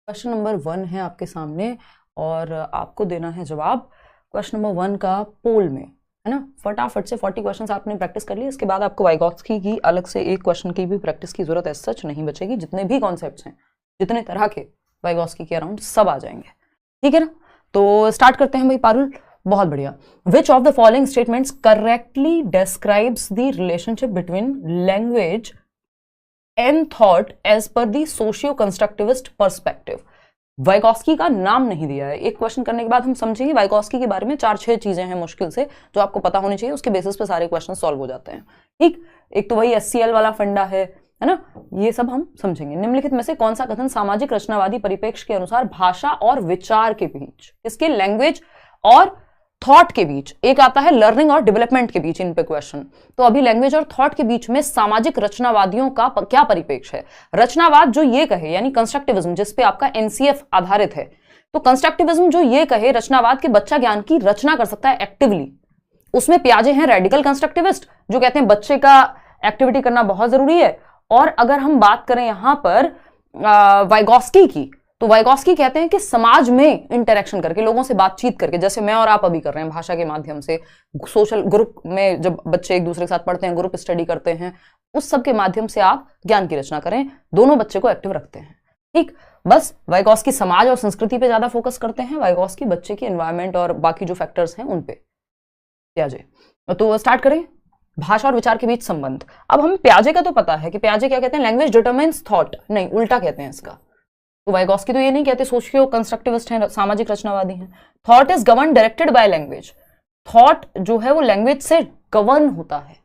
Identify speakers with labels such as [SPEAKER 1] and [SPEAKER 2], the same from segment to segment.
[SPEAKER 1] Question number 1 है आपके सामने और आपको देना है जवाब क्वेश्चन नंबर 1 का पोल में, है ना। फटाफट से 40 क्वेश्चंस आपने प्रैक्टिस कर ली। इसके बाद आपको वाइगॉत्स्की की अलग से एक क्वेश्चन की भी प्रैक्टिस की जरूरत है, सच नहीं बचेगी। जितने भी कॉन्सेप्ट्स हैं, जितने तरह के वाइगॉत्स्की के अराउंड सब आ जाएंगे, ठीक है ना। तो स्टार्ट करते हैं भाई पारुल। बहुत बढ़िया। Which of the following statements correctly describes the relationship between language and thought as per the socio constructivist perspective. Vygotsky का नाम नहीं दिया है। एक क्वेश्चन करने के बाद हम समझेंगे वाइगॉत्स्की के बारे में 4-6 चीजें हैं मुश्किल से जो आपको पता होनी चाहिए, उसके बेसिस पे सारे क्वेश्चन सॉल्व हो जाते हैं, ठीक। एक तो वही SCL वाला फंडा है ना, ये सब हम समझेंगे। निम्नलिखित में से कौन सा कथन सामाजिक रचनावादी परिप्रेक्ष्य के अनुसार भाषा और विचार के बीच, इसके लैंग्वेज और थॉट के बीच, एक आता है लर्निंग और डेवलपमेंट के बीच, इन पे क्वेश्चन। तो अभी लैंग्वेज और थॉट के बीच में सामाजिक रचनावादियों का क्या परिप्रेक्ष्य है। रचनावाद जो ये कहे, यानी कंस्ट्रक्टिविज्म, जिसपे आपका NCF आधारित है, तो कंस्ट्रक्टिविज्म जो ये कहे रचनावाद के बच्चा ज्ञान की रचना कर सकता है एक्टिवली, उसमें पियाजे हैं रेडिकल कंस्ट्रक्टिविस्ट जो कहते हैं बच्चे का एक्टिविटी करना बहुत जरूरी है। और अगर हम बात करें यहां पर वाइगॉत्स्की की, तो वाइगॉत्स्की कहते हैं कि समाज में इंटरेक्शन करके, लोगों से बातचीत करके, जैसे मैं और आप अभी कर रहे हैं भाषा के माध्यम से, सोशल ग्रुप में जब बच्चे एक दूसरे के साथ पढ़ते हैं, ग्रुप स्टडी करते हैं, उस सब के माध्यम से आप ज्ञान की रचना करें, दोनों बच्चे को एक्टिव रखते हैं, ठीक। बस वाइगॉत्स्की समाज और संस्कृति पे ज्यादा फोकस करते हैं, वाइगॉत्स्की बच्चे की एनवायरमेंट और बाकी जो फैक्टर्स हैं उन पे। प्याजे, तो स्टार्ट करें। भाषा और विचार के बीच संबंध। अब हमें प्याजे का तो पता है कि प्याजे क्या कहते हैं, लैंग्वेज डिटरमाइंस थॉट, नहीं उल्टा कहते हैं इसका। तो वाइगॉत्स्की तो ये नहीं कहते सोशियो कंस्ट्रक्टिविस्ट हैं, सामाजिक रचनावादी हैं। Thought is govern directed by language, thought जो है वो लैंग्वेज से गवर्न होता है,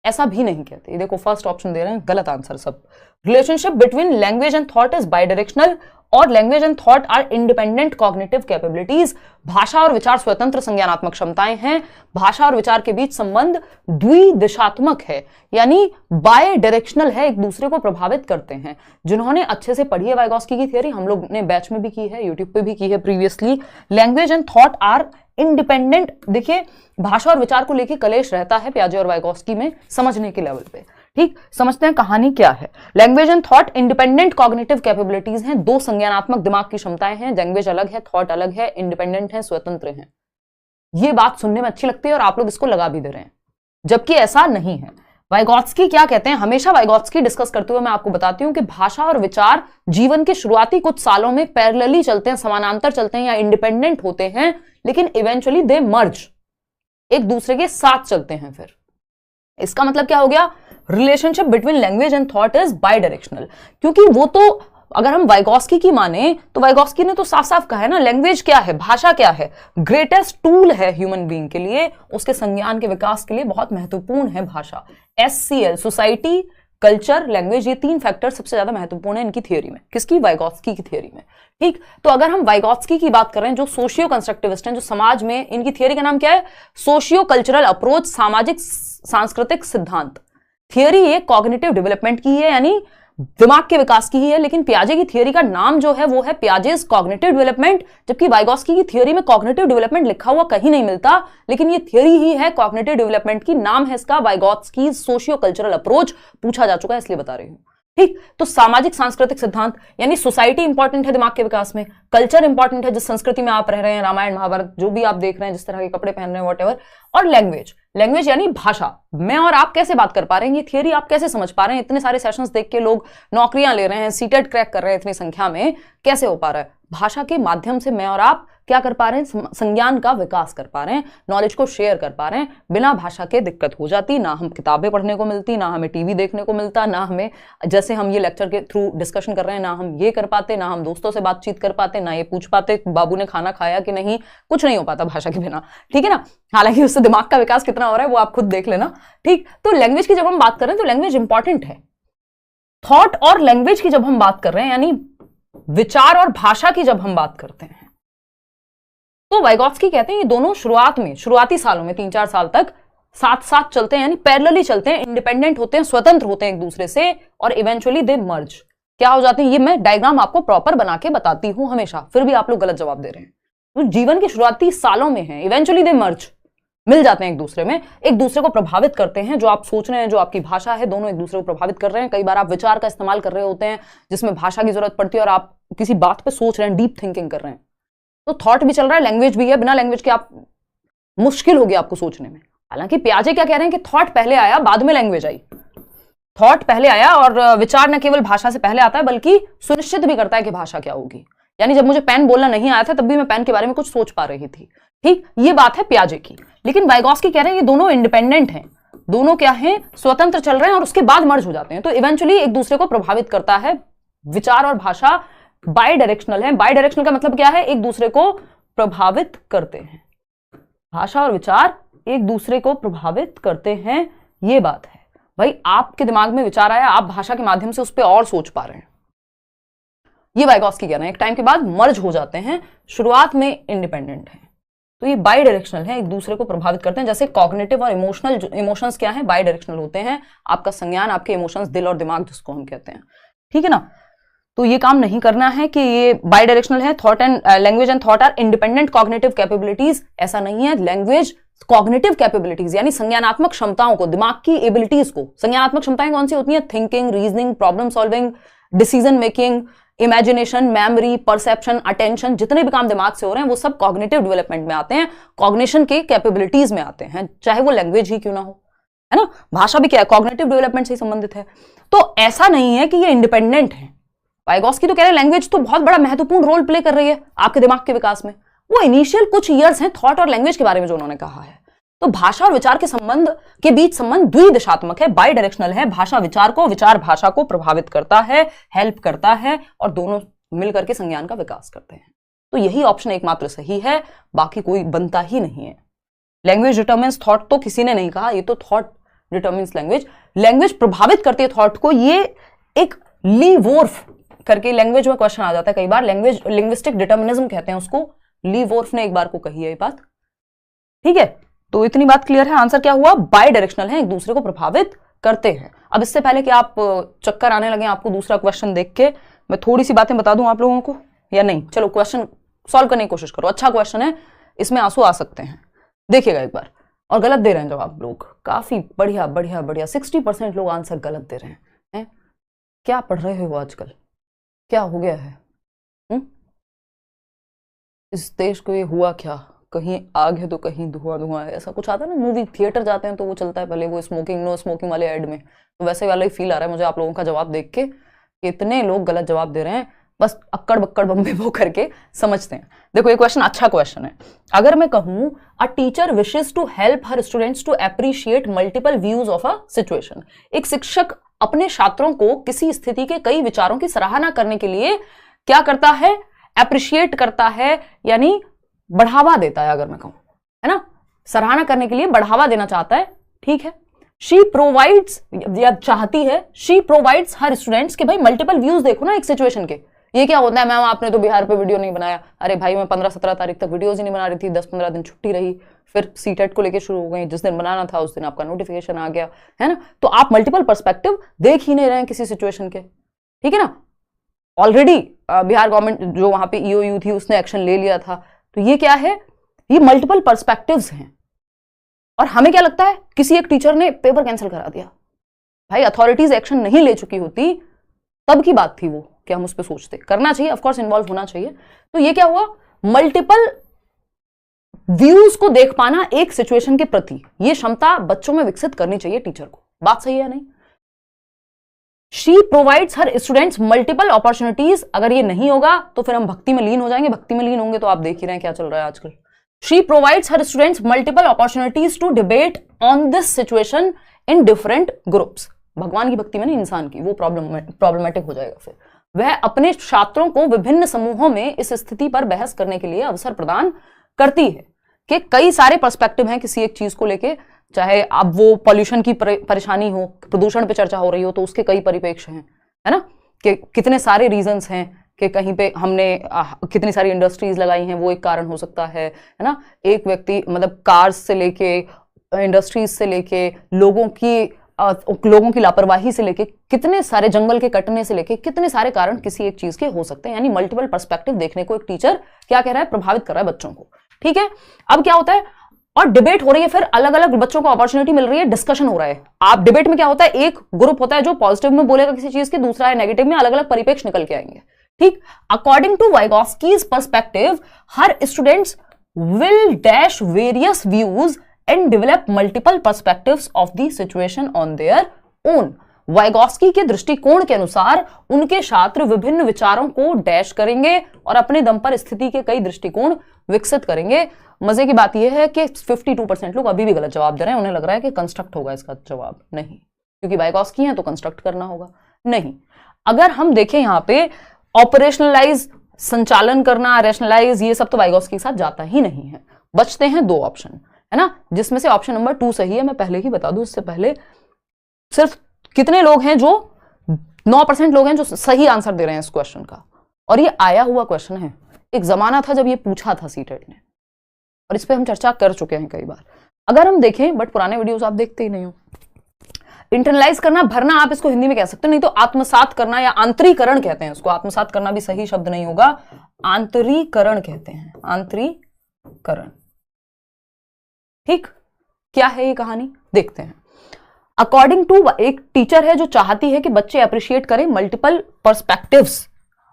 [SPEAKER 1] ऐसा भी नहीं कहते। ये देखो फर्स्ट ऑप्शन दे रहे हैं, गलत आंसर सब। Relationship between language and thought is bidirectional और language and thought are independent cognitive capabilities. भाषा और विचार स्वतंत्र संज्ञानात्मक क्षमताएं हैं। भाषा और विचार के बीच संबंध द्विदिशात्मक है, यानी बाय डायरेक्शनल है, एक दूसरे को प्रभावित करते हैं। जिन्होंने अच्छे से पढ़ी है वाइगॉत्स्की की थियरी, हम लोग ने बैच में भी की है, यूट्यूब पे भी की है previously. Language and thought are independent. देखिए भाषा और विचार को लेकर कलेश रहता है प्याजे और वाइगॉत्स्की में समझने के लेवल पे, ठीक। समझते हैं कहानी क्या है। Language and thought independent cognitive capabilities हैं, दो संज्ञानात्मक दिमाग की क्षमताएं हैं। लैंग्वेज अलग है, थॉट अलग है, इंडिपेंडेंट है, स्वतंत्र है। ये बात सुनने में अच्छी लगती है और आप लोग इसको लगा भी दे रहे हैं, जबकि ऐसा नहीं है। वाइगॉत्स्की क्या कहते हैं, हमेशा वाइगॉत्स्की डिस्कस करते हुए मैं आपको बताती हूं कि भाषा और विचार जीवन के शुरुआती कुछ सालों में पैरेलली चलते हैं, समानांतर चलते हैं या इंडिपेंडेंट होते हैं, लेकिन इवेंचुअली दे मर्ज, एक दूसरे के साथ चलते हैं। फिर इसका मतलब क्या हो गया, relationship between language and thought is by directional. क्योंकि वो तो अगर हम वाइगॉत्स्की की माने तो वाइगॉत्स्की ने तो साफ साफ कहा है ना, लैंग्वेज क्या है, भाषा क्या है, ग्रेटेस्ट टूल है ह्यूमन बीइंग के लिए, उसके संज्ञान के विकास के लिए बहुत महत्वपूर्ण है भाषा। SCL सोसाइटी, कल्चर, लैंग्वेज, ये 3 फैक्टर सबसे ज्यादा महत्वपूर्ण है इनकी थियोरी में। किसकी, वाइगॉत्स्की की थियोरी में, ठीक। तो अगर हम वाइगॉत्स्की की बात कर रहे हैं जो सोशियो कंस्ट्रक्टिविस्ट हैं, जो समाज में, इनकी थियोरी का नाम क्या है, सोशियो कल्चरल अप्रोच, सामाजिक सांस्कृतिक सिद्धांत। थियोरी ये कॉग्निटिव डेवलपमेंट की है, यानी दिमाग के विकास की ही है, लेकिन पियाजे की थियोरी का नाम जो है वो है पियाजेस कॉग्निटिव डेवलपमेंट, जबकि वाइगॉत्स्की की थियोरी में कॉग्निटिव डेवलपमेंट लिखा हुआ कहीं नहीं मिलता, लेकिन ये थियोरी ही है कॉग्निटिव डेवलपमेंट की। नाम है इसका वाइगॉत्स्की सोशियो कल्चरल अप्रोच, पूछा जा चुका है इसलिए बता रही हूं, ठीक। तो सामाजिक सांस्कृतिक सिद्धांत, यानी सोसाइटी इंपॉर्टेंट है दिमाग के विकास में, कल्चर इंपॉर्टेंट है जिस संस्कृति में आप रह रहे हैं, रामायण महाभारत जो भी आप देख रहे हैं, जिस तरह के कपड़े पहन रहे हैं, वॉटेवर, और लैंग्वेज, लैंग्वेज यानी भाषा। मैं और आप कैसे बात कर पा रहे हैं, ये थियरी आप कैसे समझ पा रहे हैं, इतने सारे सेशंस देख के लोग नौकरियां ले रहे हैं, सीटेट क्रैक कर रहे हैं इतनी संख्या में, कैसे हो पा रहा है, भाषा के माध्यम से मैं और आप क्या कर पा रहे हैं, संज्ञान का विकास कर पा रहे हैं, नॉलेज को शेयर कर पा रहे हैं। बिना भाषा के दिक्कत हो जाती, ना हम किताबें पढ़ने को मिलती, ना हमें टीवी देखने को मिलता, ना हमें जैसे हम ये लेक्चर के थ्रू डिस्कशन कर रहे हैं, ना हम ये कर पाते, ना हम दोस्तों से बातचीत कर पाते, ना ये पूछ पाते बाबू ने खाना खाया कि नहीं, कुछ नहीं हो पाता भाषा के बिना, ठीक है ना। हालांकि उससे दिमाग का विकास कितना हो रहा है वो आप खुद देख लेना, ठीक। तो लैंग्वेज की जब हम बात कर रहे हैं तो लैंग्वेज इंपॉर्टेंट है। थॉट और लैंग्वेज की जब हम बात कर रहे हैं, यानी विचार और भाषा की जब हम बात करते हैं, तो वाइगॉत्स्की कहते हैं ये दोनों शुरुआत में, शुरुआती सालों में 3-4 साल तक साथ साथ चलते हैं, यानी पैरेलली चलते हैं, इंडिपेंडेंट होते हैं, स्वतंत्र होते हैं एक दूसरे से, और इवेंचुअली दे मर्ज, क्या हो जाते हैं। ये मैं डायग्राम आपको प्रॉपर बना के बताती हूं हमेशा, फिर भी आप लोग गलत जवाब दे रहे हैं। तो जीवन के शुरुआती सालों में है, इवेंचुअली दे मर्ज, मिल जाते हैं एक दूसरे को प्रभावित करते हैं। जो आप सोच रहे हैं, जो आपकी भाषा है, दोनों एक दूसरे को प्रभावित कर रहे हैं। कई बार आप विचार का इस्तेमाल कर रहे होते हैं जिसमें भाषा की जरूरत पड़ती है और आप किसी बात पे सोच रहे हैं, डीप थिंकिंग कर रहे हैं, तो थॉट भी चल रहा है, लैंग्वेज भी है। बिना लैंग्वेज के आप मुश्किल होगी आपको सोचने में। हालांकि पियाजे क्या कह रहे हैं कि थॉट पहले आया, बाद में लैंग्वेज आई। थॉट पहले आया और विचार न केवल भाषा से पहले आता है बल्कि सुनिश्चित भी करता है कि भाषा क्या होगी। यानी जब मुझे पेन बोलना नहीं आया था तब भी मैं पेन के बारे में कुछ सोच पा रही थी। ठीक, ये बात है पियाजे की। लेकिन वाइगॉत्स्की कह रहे हैं ये दोनों इंडिपेंडेंट हैं, दोनों क्या हैं, स्वतंत्र चल रहे हैं और उसके बाद मर्ज हो जाते हैं। तो इवेंचुअली एक दूसरे को प्रभावित करता है। विचार और भाषा बाई डायरेक्शनल है। बाई डायरेक्शनल का मतलब क्या है? एक दूसरे को प्रभावित करते हैं। भाषा और विचार एक दूसरे को प्रभावित करते हैं, ये बात है। भाई आपके दिमाग में विचार आया, आप भाषा के माध्यम से उस पर और सोच पा रहे हैं। ये वाइगॉत्स्की कह रहे हैं एक टाइम के बाद मर्ज हो जाते हैं, शुरुआत में इंडिपेंडेंट है। तो ये बाई डायरेक्शनल है, एक दूसरे को प्रभावित करते हैं। जैसे कॉग्निटिव और इमोशंस क्या है? बाई डायरेक्शनल होते हैं। आपका संज्ञान, आपके इमोशंस, दिल और दिमाग जिसको हम कहते हैं, ठीक है ना। तो ये काम नहीं करना है कि ये बाई डायरेक्शनल है। Thought and language and thought are independent cognitive capabilities, ऐसा नहीं है। लैंग्वेज कॉग्निटिव कैपेबिलिटीज यानी संज्ञानात्मक क्षमताओं को, दिमाग की एबिलिटीज को। संज्ञानात्मक क्षमताएं कौन सी होती हैं? Thinking, reasoning, problem solving, decision making, imagination, memory, perception, attention, जितने भी काम दिमाग से हो रहे हैं वो सब कॉग्निटिव डेवलपमेंट में आते हैं, कॉग्निशन के कैपेबिलिटीज में आते हैं, चाहे वो लैंग्वेज ही क्यों ना हो, है ना। भाषा भी क्या है? कॉग्निटिव डेवलपमेंट से ही संबंधित है। तो ऐसा नहीं है कि ये इंडिपेंडेंट है। वाइगॉत्स्की तो कह रहे हैं लैंग्वेज तो बहुत बड़ा महत्वपूर्ण रोल प्ले कर रही है आपके दिमाग के विकास में। वो इनिशियल कुछ ईयर्स हैं थॉट और लैंग्वेज के बारे में जो उन्होंने कहा है। तो भाषा और विचार के संबंध के बीच संबंध द्विदिशात्मक है, बाई डायरेक्शनल है। भाषा विचार को, विचार भाषा को प्रभावित करता है, हेल्प करता है और दोनों मिलकर के संज्ञान का विकास करते हैं। तो यही ऑप्शन एकमात्र सही है, बाकी कोई बनता ही नहीं है। लैंग्वेज डिटरमिन्स थॉट तो किसी ने नहीं कहा, ये तो थॉट डिटरमिन्स लैंग्वेज। लैंग्वेज प्रभावित करती है थॉट को, ये एक ली वोर्फ करके लैंग्वेज में क्वेश्चन आ जाता है कई बार। लैंग्वेज लिंग्विस्टिक डिटर्मिनिज्म कहते हैं उसको। ली वोर्फ ने एक बार को कही है ये बात, ठीक है। तो इतनी बात क्लियर है। आंसर क्या हुआ? बाई डायरेक्शनल है, एक दूसरे को प्रभावित करते हैं। अब इससे पहले कि आप चक्कर आने लगे आपको दूसरा क्वेश्चन देख के, मैं थोड़ी सी बातें बता दूं आप लोगों को या नहीं? चलो क्वेश्चन सॉल्व करने की कोशिश करो। अच्छा क्वेश्चन है, इसमें आंसू आ सकते हैं, देखिएगा एक बार। और गलत दे रहे हैं जवाब लोग, काफी बढ़िया बढ़िया बढ़िया। 60% लोग आंसर गलत दे रहे हैं। क्या पढ़ रहे हो आजकल? क्या हो गया है? इस देश को ये हुआ क्या? कहीं आग है तो कहीं धुआं धुआं है, ऐसा कुछ आता है ना। मूवी थिएटर जाते हैं तो वो चलता है पहले वो स्मोकिंग, नो स्मोकिंग वाले ऐड में, तो वैसे वाला ही फील आ रहा है मुझे आप लोगों का जवाब देख के। इतने लोग गलत जवाब दे रहे हैं, बस अक्कड़ बक्कड़ बम्बे वो करके समझते हैं। देखो ये क्वेश्चन अच्छा क्वेश्चन है। अगर मैं कहूं a teacher wishes to help her students to appreciate multiple views of a situation, एक शिक्षक अपने छात्रों को किसी स्थिति के कई विचारों की सराहना करने के लिए क्या करता है? अप्रिशिएट करता है, यानी बढ़ावा देता है। अगर मैं कहूं, है ना, सराहना करने के लिए बढ़ावा देना चाहता है, ठीक है। शी प्रोवाइड्स, या चाहती है, शी प्रोवाइड्स हर स्टूडेंट्स के भाई मल्टीपल व्यूज देखो ना एक सिचुएशन के। ये क्या होता है? मैम आपने तो बिहार पे वीडियो नहीं बनाया। अरे भाई मैं 15-17 तारीख तक वीडियोज ही नहीं बना रही थी, 10-15 दिन छुट्टी रही, फिर सीटेट को लेकर शुरू हो गई। जिस दिन बनाना था उस दिन आपका नोटिफिकेशन आ गया, है ना। तो आप मल्टीपल पर्सपेक्टिव देख ही नहीं रहे हैं किसी सिचुएशन के, ठीक है ना। ऑलरेडी बिहार गवर्नमेंट जो वहां पे ईओयू थी उसने एक्शन ले लिया था। तो ये क्या है? ये मल्टीपल पर्सपेक्टिव्स हैं। और हमें क्या लगता है? किसी एक टीचर ने पेपर कैंसिल करा दिया। भाई अथॉरिटीज एक्शन नहीं ले चुकी होती तब की बात थी वो, कि हम उस पर सोचते। करना चाहिए, ऑफकोर्स इन्वॉल्व होना चाहिए। तो ये क्या हुआ? मल्टीपल व्यूज को देख पाना एक सिचुएशन के प्रति, ये क्षमता बच्चों में विकसित करनी चाहिए टीचर को। बात सही है या नहीं? She provides her students multiple opportunities, अगर ये नहीं होगा तो फिर हम भक्ति में लीन हो जाएंगे। भक्ति में लीन होंगे तो आप देख ही रहे हैं क्या चल रहा है आजकल। She provides her students multiple opportunities to debate on this situation in different groups. भगवान की भक्ति में नहीं, इंसान की, वो प्रॉब्लमेटिक हो जाएगा। फिर वह अपने छात्रों को विभिन्न समूहों में इस स्थिति पर बहस करने के लिए अवसर प्रदान करती है। कि कई सारे पर्सपेक्टिव हैं किसी एक चीज को लेके, चाहे अब वो पॉल्यूशन की परेशानी हो, प्रदूषण पे चर्चा हो रही हो तो उसके कई परिप्रेक्ष्य हैं, है ना। कि कितने सारे रीजंस हैं कि कहीं पे हमने कितनी सारी इंडस्ट्रीज लगाई हैं, वो एक कारण हो सकता है ना। एक व्यक्ति मतलब कार्स से लेके, इंडस्ट्रीज से लेके, लोगों की लापरवाही से लेके, कितने सारे जंगल के कटने से लेके, कितने सारे कारण किसी एक चीज के हो सकते हैं। यानी मल्टीपल पर्सपेक्टिव देखने को एक टीचर क्या कह रहा है? प्रभावित कर रहा है बच्चों को, ठीक है। अब क्या होता है? और डिबेट हो रही है, फिर अलग अलग बच्चों को अपॉर्चुनिटी मिल रही है, डिस्कशन हो रहा है। आप डिबेट में क्या होता है, एक ग्रुप होता है जो पॉजिटिव में बोलेगा किसी चीज के, दूसरा है नेगेटिव में, अलग अलग परिप्रेक्ष्य निकल के आएंगे। ठीक, अकॉर्डिंग टू वाइगॉस्कीज पर्सपेक्टिव, हर students will dash various views and develop multiple perspectives of the situation on their own. Vygotsky के दृष्टिकोण के अनुसार उनके छात्र विभिन्न विचारों को डैश करेंगे और अपने दम पर स्थिति के कई दृष्टिकोण विकसित करेंगे। मजे की बात यह है कि 52% लोग अभी भी गलत जवाब दे रहे हैं, उन्हें लग रहा है कि कंस्ट्रक्ट होगा इसका जवाब। नहीं, क्योंकि वाइगॉस्की है तो कंस्ट्रक्ट करना होगा। नहीं, अगर हम देखें यहां पे ऑपरेशनलाइज, संचालन करना, रैशनलाइज, ये सब तो वाइगॉस्की के साथ जाता ही नहीं है। बचते हैं 2 ऑप्शन, है ना, जिसमें से ऑप्शन नंबर 2 सही है। मैं पहले ही बता दूं इससे पहले, सिर्फ कितने लोग हैं, जो 9% लोग हैं जो सही आंसर दे रहे हैं इस क्वेश्चन का। और ये आया हुआ क्वेश्चन है, एक जमाना था जब ये पूछा था सीटेट ने, और इस पे हम चर्चा कर चुके हैं कई बार। अगर हम देखें, बट पुराने वीडियोस आप देखते ही नहीं हो। इंटरनलाइज करना, भरना, आप इसको हिंदी में कह सकते हो, नहीं तो आत्मसात करना या आंतरीकरण कहते हैं इसको। आत्मसात करना भी सही शब्द नहीं होगा, आंतरीकरण कहते हैं, आंतरीकरण। ठीक, क्या है ये कहानी, देखते हैं। अकॉर्डिंग टू, एक टीचर है जो चाहती है कि बच्चे अप्रिशिएट करें मल्टीपल पर्सपेक्टिव्स,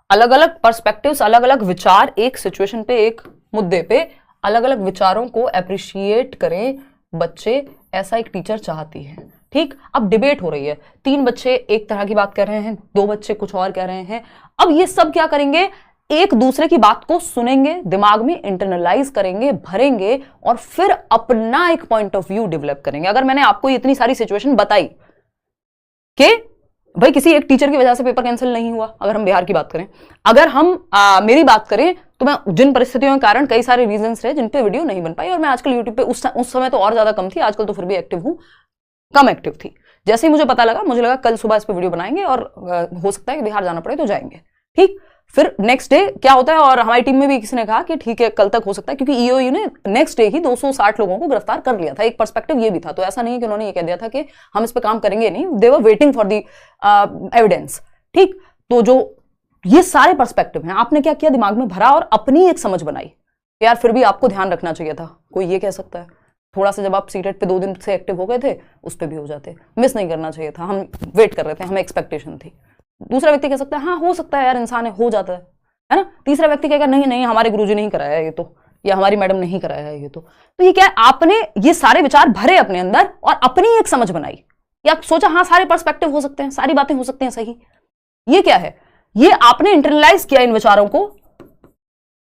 [SPEAKER 1] अलग अलग पर्सपेक्टिव्स, अलग अलग विचार, एक सिचुएशन पे, एक मुद्दे पे अलग अलग विचारों को अप्रिशिएट करें बच्चे, ऐसा एक टीचर चाहती है। ठीक, अब डिबेट हो रही है, 3 बच्चे एक तरह की बात कर रहे हैं, 2 बच्चे कुछ और कह रहे हैं। अब ये सब क्या करेंगे, एक दूसरे की बात को सुनेंगे, दिमाग में इंटरनलाइज करेंगे, भरेंगे, और फिर अपना एक पॉइंट ऑफ व्यू डेवलप करेंगे। अगर मैंने आपको इतनी सारी सिचुएशन बताई कि भाई किसी एक टीचर की वजह से पेपर कैंसिल नहीं हुआ, अगर हम बिहार की बात करें, अगर हम मेरी बात करें तो मैं जिन परिस्थितियों के कारण कई सारे रीजंस रहे जिन पे वीडियो नहीं बन पाई, और मैं आजकल यूट्यूब पे उस समय तो और ज्यादा कम थी, आजकल तो फिर भी एक्टिव हूं, कम एक्टिव थी। जैसे ही मुझे पता लगा, मुझे लगा कल सुबह इस पे वीडियो बनाएंगे और हो सकता है कि बिहार जाना पड़े तो जाएंगे। ठीक, फिर नेक्स्ट डे क्या होता है, और हमारी टीम में भी किसी ने कहा कि ठीक है कल तक हो सकता है, क्योंकि ईओयू ने नेक्स्ट डे ही 260 लोगों को गिरफ्तार कर लिया था। एक पर्सपेक्टिव ये भी था, तो ऐसा नहीं है कि उन्होंने ये कह दिया था कि हम इस पे काम करेंगे नहीं, they were waiting for the evidence. ठीक, तो जो ये सारे पर्सपेक्टिव हैं, आपने क्या किया, दिमाग में भरा और अपनी एक समझ बनाई। यार फिर भी आपको ध्यान रखना चाहिए था, कोई ये कह सकता है थोड़ा सा, जब आप सीटेट पे 2 दिन से एक्टिव हो गए थे उस पर भी हो जाते, मिस नहीं करना चाहिए था, हम वेट कर रहे थे, हमें एक्सपेक्टेशन थी। दूसरा व्यक्ति कह सकता है हाँ हो सकता है यार, इंसान है, हो जाता है ना। तीसरा व्यक्ति कहेगा नहीं नहीं हमारे गुरुजी नहीं कराया ये तो, या हमारी मैडम नहीं कराया है ये तो ये क्या है, आपने ये सारे विचार भरे अपने अंदर और अपनी एक समझ बनाई, या सोचा हाँ सारे पर्सपेक्टिव हो सकते हैं, सारी बातें हो सकती हैं सही। ये क्या है, ये आपने इंटरनलाइज किया, इन विचारों को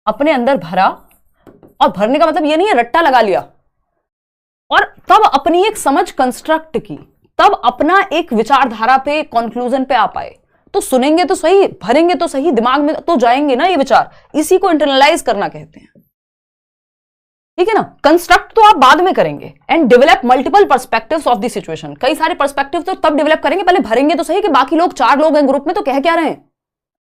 [SPEAKER 1] अपने अंदर भरा, और भरने का मतलब ये नहीं है रट्टा लगा लिया, और तब अपनी एक समझ कंस्ट्रक्ट की, तब अपना एक विचारधारा पे, कंक्लूजन पे आ पाए। तो सुनेंगे तो सही, भरेंगे तो सही, दिमाग में तो जाएंगे ना ये विचार, इसी को इंटरनलाइज करना कहते हैं। ठीक है ना, कंस्ट्रक्ट तो आप बाद में करेंगे। And develop multiple perspectives of the situation, कई सारे पर्सपेक्टिव तो तब डेवलप करेंगे, पहले भरेंगे तो सही कि बाकी लोग 4 लोग हैं ग्रुप में तो कह क्या रहे हैं,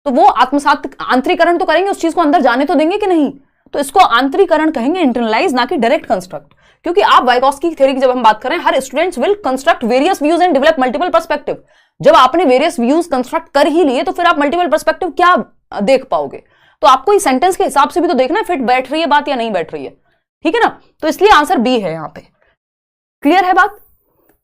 [SPEAKER 1] तो वो आत्मसात आंतरिकरण तो करेंगे, उस चीज को अंदर जाने तो देंगे कि नहीं, तो इसको आंतरिकरण कहेंगे, इंटरनलाइज, ना कि डायरेक्ट कंस्ट्रक्ट। क्योंकि आप वाइगॉस्की थ्योरी की जब हम बात करें, हर students will construct various views and develop multiple perspective. जब आपने वेरियस व्यूज कंस्ट्रक्ट कर ही लिए तो फिर आप मल्टीपल पर्सपेक्टिव क्या देख पाओगे, तो आपको इस सेंटेंस के हिसाब से भी तो देखना है फिट बैठ रही है बात या नहीं बैठ रही है। ठीक है ना, तो इसलिए आंसर बी है यहां पे। क्लियर है बात,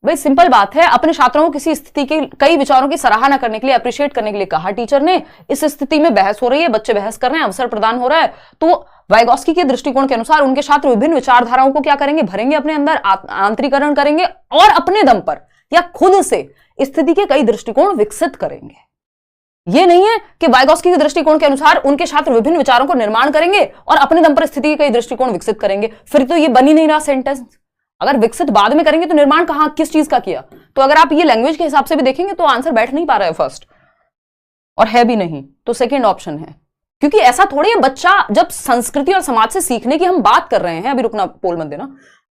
[SPEAKER 1] भाई सिंपल बात है। अपने छात्रों को किसी स्थिति के कई विचारों की सराहना करने के लिए, अप्रिशिएट करने के लिए कहा टीचर ने। इस स्थिति में बहस हो रही है, बच्चे बहस कर रहे हैं, अवसर प्रदान हो रहा है, तो वाइगॉस्की के दृष्टिकोण के अनुसार उनके छात्र विभिन्न विचारधाराओं को क्या करेंगे, भरेंगे अपने अंदर, आंतरिकरण करेंगे और अपने दम पर या खुद से स्थिति के कई दृष्टिकोण विकसित करेंगे। यह नहीं है कि वाइगॉस्की के दृष्टिकोण के अनुसार उनके छात्र विभिन्न विचारों को निर्माण करेंगे और अपने दम पर स्थिति के कई दृष्टिकोण विकसित करेंगे, फिर तो ये बन ही नहीं रहा सेंटेंस। अगर विकसित बाद में करेंगे तो निर्माण कहां, किस चीज का किया। तो अगर आप ये लैंग्वेज के हिसाब से भी देखेंगे तो आंसर बैठ नहीं पा रहा है फर्स्ट, और है भी नहीं, तो सेकेंड ऑप्शन है। क्योंकि ऐसा थोड़ी है, बच्चा जब संस्कृति और समाज से सीखने की हम बात कर रहे हैं, अभी रुकना पोल मत देना,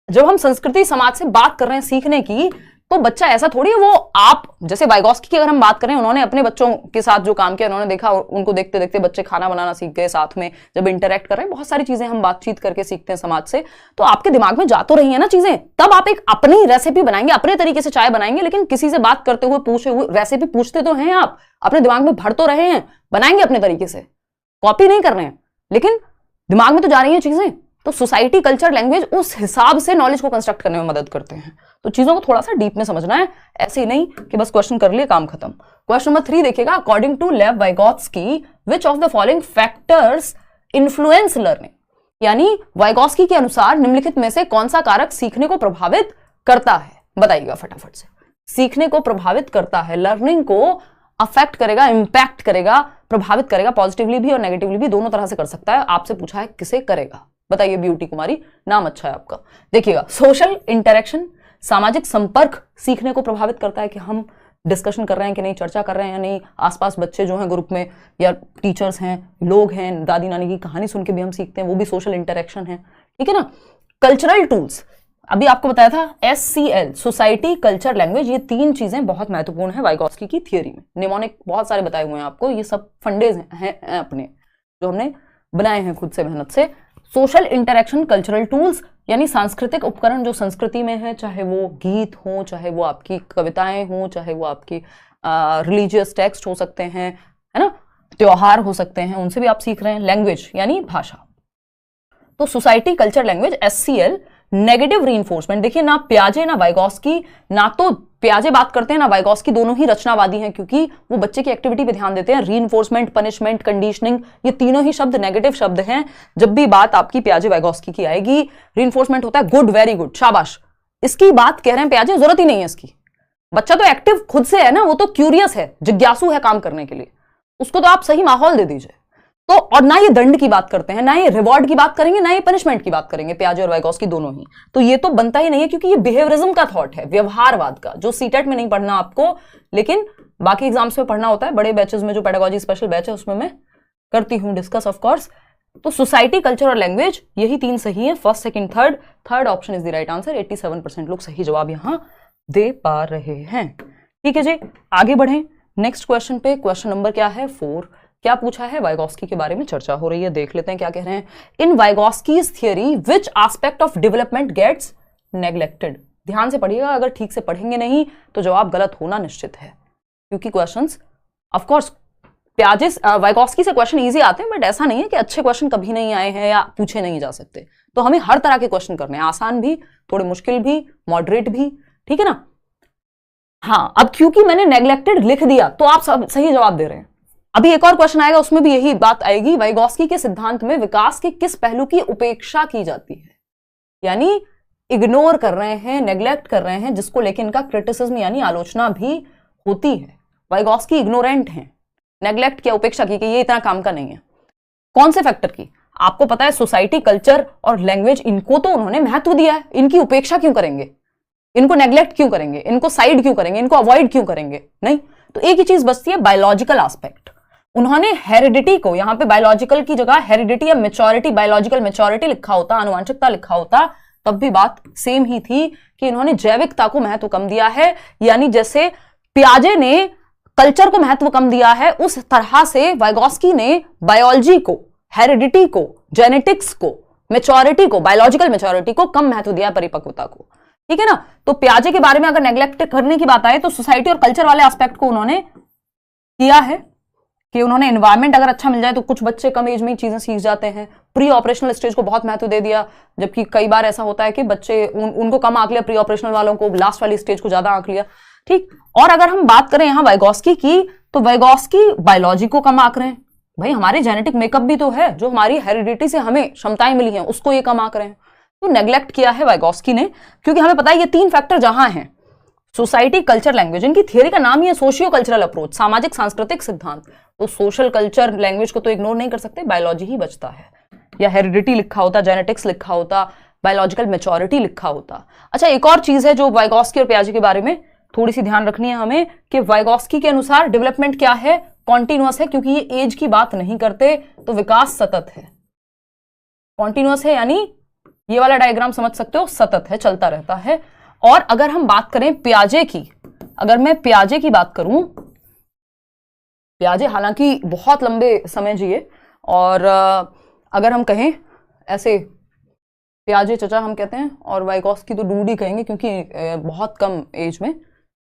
[SPEAKER 1] जब हम संस्कृति समाज से बात कर रहे हैं सीखने की, तो बच्चा ऐसा थोड़ी है वो, आप जैसे वाइगॉस्की की अगर हम बात करें, उन्होंने अपने बच्चों के साथ जो काम किया, उन्होंने देखा, उनको देखते देखते बच्चे खाना बनाना सीख गए, साथ में जब इंटरेक्ट कर रहे हैं, बहुत सारी चीजें हम बातचीत करके सीखते हैं समाज से, तो आपके दिमाग में जा तो रही है ना चीजें, तब आप एक अपनी रेसिपी बनाएंगे, अपने तरीके से चाय बनाएंगे, लेकिन किसी से बात करते हुए पूछे हुए रेसिपी पूछते तो हैं, आप अपने दिमाग में भर तो रहे हैं, बनाएंगे अपने तरीके से, कॉपी नहीं कर रहे हैं, लेकिन दिमाग में तो जा रही है चीजें, तो सोसाइटी, कल्चर, लैंग्वेज उस हिसाब से नॉलेज को कंस्ट्रक्ट करने में मदद करते हैं। तो चीजों को थोड़ा सा डीप में समझना है, ऐसे ही नहीं कि बस क्वेश्चन कर लिए काम खत्म। क्वेश्चन नंबर 3 देखिएगा, according to Lev Vygotsky which of the following factors influence learning, यानी वाइगॉत्स्की के अनुसार निम्नलिखित में से कौन सा कारक सीखने को प्रभावित करता है, बताइएगा फटाफट से। सीखने को प्रभावित करता है, लर्निंग को अफेक्ट करेगा, इंपैक्ट करेगा, प्रभावित करेगा, पॉजिटिवली भी और नेगेटिवली भी, दोनों तरह से कर सकता है। आपसे पूछा है किसे करेगा, बताइए। ब्यूटी कुमारी नाम अच्छा है आपका। देखिएगा, सोशल इंटरेक्शन, सामाजिक संपर्क सीखने को प्रभावित करता है कि हम डिस्कशन कर रहे हैं कि नहीं, चर्चा कर रहे हैं या नहीं, आसपास बच्चे जो हैं ग्रुप में या टीचर्स हैं, लोग हैं, दादी नानी की कहानी सुन के भी हम सीखते हैं, वो भी सोशल इंटरेक्शन है, ठीक है ना। कल्चरल टूल्स, अभी आपको बताया था SCL, सोसाइटी, कल्चर, लैंग्वेज, ये 3 चीजें बहुत महत्वपूर्ण है वाइगॉत्स्की की थियरी में। निमोनिक बहुत सारे बताए हुए हैं आपको, ये सब फंडेज हैं अपने जो हमने बनाए हैं खुद से मेहनत से। सोशल इंटरेक्शन, कल्चरल टूल्स यानी सांस्कृतिक उपकरण जो संस्कृति में है, चाहे वो गीत हो, चाहे वो आपकी कविताएं हो, चाहे वो आपकी रिलीजियस टेक्स्ट हो सकते हैं, है ना, त्योहार हो सकते हैं, उनसे भी आप सीख रहे हैं। लैंग्वेज यानी भाषा, तो society, culture, language, SCL। Negative reinforcement, देखिए ना पियाजे ना वाइगॉत्स्की, ना तो पियाजे बात करते हैं ना वाइगॉत्स्की, दोनों ही रचनावादी हैं क्योंकि वो बच्चे की एक्टिविटी पे ध्यान देते हैं। रीइंफोर्समेंट, पनिशमेंट, कंडीशनिंग, ये तीनों ही शब्द नेगेटिव शब्द हैं। जब भी बात आपकी पियाजे वाइगॉत्स्की की आएगी, रीइंफोर्समेंट होता है गुड, वेरी गुड, शाबाश, इसकी बात कह रहे हैं पियाजे, जरूरत ही नहीं है इसकी। बच्चा तो एक्टिव खुद से है ना, वो तो क्यूरियस है, जिज्ञासु है काम करने के लिए, उसको तो आप सही माहौल दे दीजिए। तो और ना ये दंड की बात करते हैं, ना ये रिवॉर्ड की बात करेंगे, ना ये पनिशमेंट की बात करेंगे, पियाजे और वाइगॉत्स्की दोनों ही। तो ये तो बनता ही नहीं है क्योंकि ये बिहेवियरिज्म का थॉट है, व्यवहारवाद का, जो सीटेट में नहीं पढ़ना आपको, लेकिन बाकी एग्जाम्स में पढ़ना होता है। बड़े बैचेस में जो पेडागोजी स्पेशल बैच है उसमें मैं करती हूँ डिस्कस ऑफ कोर्स। तो सोसाइटी, कल्चर और लैंग्वेज, यही 3 सही है, first, second, third option is the right answer. 87% लोग सही जवाब यहां दे पा रहे हैं। ठीक है जी, आगे बढ़ें नेक्स्ट क्वेश्चन पे। क्वेश्चन नंबर क्या है 4। क्या पूछा है, वाइगॉत्स्की के बारे में चर्चा हो रही है, देख लेते हैं क्या कह रहे हैं। In Vygotsky's theory which aspect of development gets neglected. ध्यान से पढ़िएगा, अगर ठीक से पढ़ेंगे नहीं तो जवाब गलत होना निश्चित है, क्योंकि क्वेश्चंस ऑफ कोर्स वाइगॉत्स्की से क्वेश्चन इजी आते हैं, बट ऐसा नहीं है कि अच्छे क्वेश्चन कभी नहीं आए हैं या पूछे नहीं जा सकते। तो हमें हर तरह के क्वेश्चन करने हैं, आसान भी, थोड़े मुश्किल भी, मॉडरेट भी, ठीक है ना। हाँ, अब क्योंकि मैंने नेग्लेक्टेड लिख दिया तो आप सब सही जवाब दे रहे हैं। अभी एक और क्वेश्चन आएगा, उसमें भी यही बात आएगी, वाइगॉत्स्की के सिद्धांत में विकास के किस पहलू की उपेक्षा की जाती है, यानी इग्नोर कर रहे हैं, नेग्लेक्ट कर रहे हैं, जिसको लेकिन इनका क्रिटिसिज्म यानी आलोचना भी होती है। वाइगॉत्स्की इग्नोरेंट हैं, नेग्लेक्ट किया, उपेक्षा की कि ये इतना काम का नहीं है। कौन से फैक्टर की? आपको पता है सोसाइटी, कल्चर और लैंग्वेज, इनको तो उन्होंने महत्व दिया है, इनकी उपेक्षा क्यों करेंगे, इनको नेग्लेक्ट क्यों करेंगे, इनको साइड क्यों करेंगे, इनको अवॉइड क्यों करेंगे? नहीं, तो एक ही चीज बचती है, बायोलॉजिकल एस्पेक्ट। उन्होंने हेरिडिटी को, यहां पे बायोलॉजिकल की जगह हेरिडिटी या मेच्योरिटी, बायोलॉजिकल मेच्योरिटी लिखा होता, आनुवांशिकता लिखा होता, तब भी बात सेम ही थी कि इन्होंने जैविकता को महत्व कम दिया है। यानी जैसे पियाजे ने कल्चर को महत्व कम दिया है, उस तरह से वाइगॉत्स्की ने बायोलॉजी को, हेरिडिटी को, जेनेटिक्स को, मेच्योरिटी को, बायोलॉजिकल मेच्योरिटी को कम महत्व दिया, परिपक्वता को, ठीक है ना। तो पियाजे के बारे में अगर नेग्लेक्ट करने की बात आए तो सोसाइटी और कल्चर वाले एस्पेक्ट को उन्होंने किया है कि उन्होंने एनवायरनमेंट अगर अच्छा मिल जाए तो कुछ बच्चे कम एज में ही चीजें सीख जाते हैं। प्री ऑपरेशनल स्टेज को बहुत महत्व दे दिया, जबकि कई बार ऐसा होता है कि बच्चे उनको कम आंक लिया, प्री ऑपरेशनल वालों को लास्ट वाली स्टेज को ज्यादा आंक लिया, ठीक। और अगर हम बात करें यहाँ वाइगॉत्स्की की, तो वाइगॉत्स्की बायोलॉजी को कम आंक रहे हैं। भाई हमारे जेनेटिक मेकअप भी तो है, जो हमारी हेरिडिटी से हमें क्षमताएं मिली हैं उसको ये कम आंक रहे हैं। तो नेग्लेक्ट किया है वाइगॉत्स्की ने, क्योंकि हमें पता है ये 3 फैक्टर जहां हैं, सोसाइटी, कल्चर, लैंग्वेज, इनकी थियरी का नाम ही है सोशियो कल्चरल अप्रोच, सामाजिक सांस्कृतिक सिद्धांत। तो सोशल, कल्चर, लैंग्वेज को तो इग्नोर नहीं कर सकते, बायोलॉजी ही बचता है, या हेरिडिटी लिखा होता, जेनेटिक्स लिखा होता, बायोलॉजिकल मेच्योरिटी लिखा होता। अच्छा, एक और चीज है जो वाइगॉत्स्की और पियाजे के बारे में थोड़ी सी ध्यान रखनी है हमें, कि वाइगॉत्स्की के अनुसार डेवलपमेंट क्या है, कॉन्टिन्यूअस है, क्योंकि ये एज की बात नहीं करते, तो विकास सतत है। कॉन्टिन्यूअस है यानी ये वाला डायग्राम समझ सकते हो, सतत है, चलता रहता है। और अगर हम बात करें पियाजे की, अगर मैं पियाजे की बात करूं, पियाजे हालांकि बहुत लंबे समय जिए, और अगर हम कहें ऐसे पियाजे चचा हम कहते हैं, और वाइगॉत्स्की तो डूडी कहेंगे क्योंकि बहुत कम एज में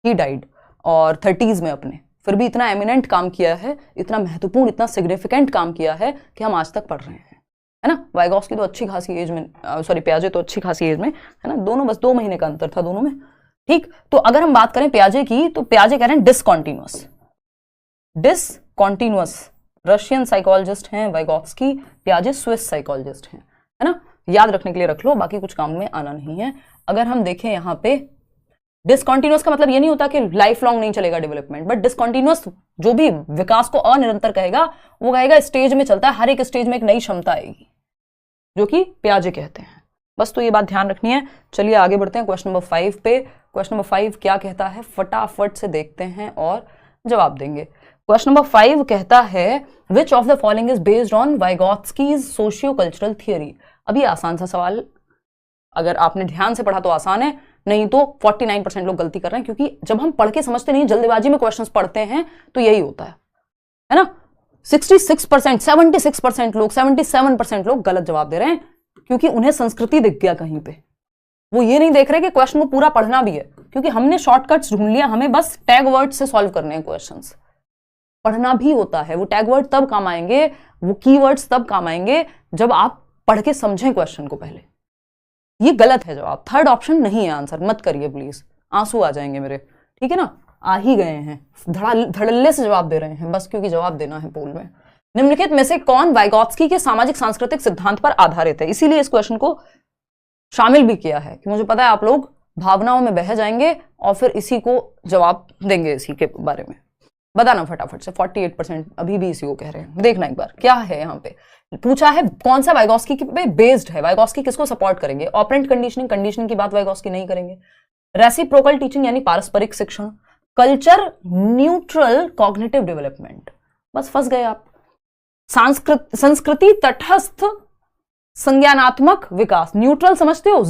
[SPEAKER 1] ही डाइड, और 30s में अपने, फिर भी इतना एमिनेंट काम किया है, इतना महत्वपूर्ण, इतना सिग्निफिकेंट काम किया है कि हम आज तक पढ़ रहे हैं, है है ना। वाइगॉस्की तो अच्छी खासी एज में, सॉरी पियाजे तो अच्छी खासी एज में, है ना, दोनों बस 2 महीने का अंतर था दोनों में, ठीक। तो अगर हम बात करें पियाजे की, तो पियाजे कह रहे हैं डिसकॉन्टिन्यूअस रशियन साइकोलॉजिस्ट हैं वाइगॉस्की, पियाजे स्विस साइकोलॉजिस्ट हैं, है ना। याद रखने के लिए रख लो, बाकी कुछ काम में आना नहीं है। अगर हम देखें यहाँ पे डिसकॉन्टिन्यूअस का मतलब ये नहीं होता कि लाइफ लॉन्ग नहीं चलेगा डेवलपमेंट, बट डिसकॉन्टिन्यूअस जो भी विकास को अनिरंतर कहेगा वो कहेगा स्टेज में चलता है, हर एक स्टेज में एक नई क्षमता आएगी, जो कि पियाजे कहते हैं। बस तो ये बात ध्यान रखनी है। चलिए आगे बढ़ते हैं क्वेश्चन नंबर 5 पे। क्वेश्चन नंबर 5 क्या कहता है, फटाफट से देखते हैं और जवाब देंगे। क्वेश्चन नंबर 5 कहता है which of the following is based on Vygotsky's socio cultural theory. अभी आसान सा सवाल, अगर आपने ध्यान से पढ़ा तो आसान है, नहीं तो 49% लोग गलती कर रहे हैं, क्योंकि जब हम पढ़ के समझते नहीं, जल्दबाजी में क्वेश्चंस पढ़ते हैं तो यही होता है ना। 66%, 76% लोग, 77% लोग गलत जवाब दे रहे हैं, क्योंकि उन्हें संस्कृति दिख गया कहीं पे। वो ये नहीं देख रहे कि क्वेश्चन को पूरा पढ़ना भी है, क्योंकि हमने शॉर्टकट्स ढूंढ लिया, हमें बस टैग वर्ड से सॉल्व करने हैं क्वेश्चंस। पढ़ना भी होता है, वो टैग वर्ड तब काम आएंगे, वो कीवर्ड्स तब काम आएंगे जब आप पढ़ के समझें क्वेश्चन को पहले। ये गलत है जवाब, थर्ड ऑप्शन नहीं है आंसर, मत करिए प्लीज, आंसू आ जाएंगे मेरे, ठीक है ना। आ ही गए हैं, धड़ल्ले से जवाब दे रहे हैं बस क्योंकि जवाब देना है पोल में। निम्नलिखित में से कौन वाइगॉत्स्की के सामाजिक सांस्कृतिक सिद्धांत पर आधारित है। इसीलिए इस क्वेश्चन को शामिल भी किया है कि मुझे पता है आप लोग भावनाओं में बह जाएंगे और फिर इसी को जवाब देंगे, इसी के बारे में बताना फटाफट से। 48% अभी भी इसी को कह रहे हैं। देखना एक बार क्या है यहाँ पे, पूछा है कौन सा वाइगॉस्की पे बेस्ड है, वाइगॉस्की किसको सपोर्ट करेंगे। ऑपरेंट कंडीशनिंग, कंडीशनिंग की बात वाइगॉस्की नहीं करेंगे। रेसिप्रोकल टीचिंग यानी पारस्परिक शिक्षण। कल्चर न्यूट्रल कॉग्निटिव डेवलपमेंट, बस फंस गए आप। संस्कृति तटस्थ संज्ञानात्मक विकास, न्यूट्रल समझते हो,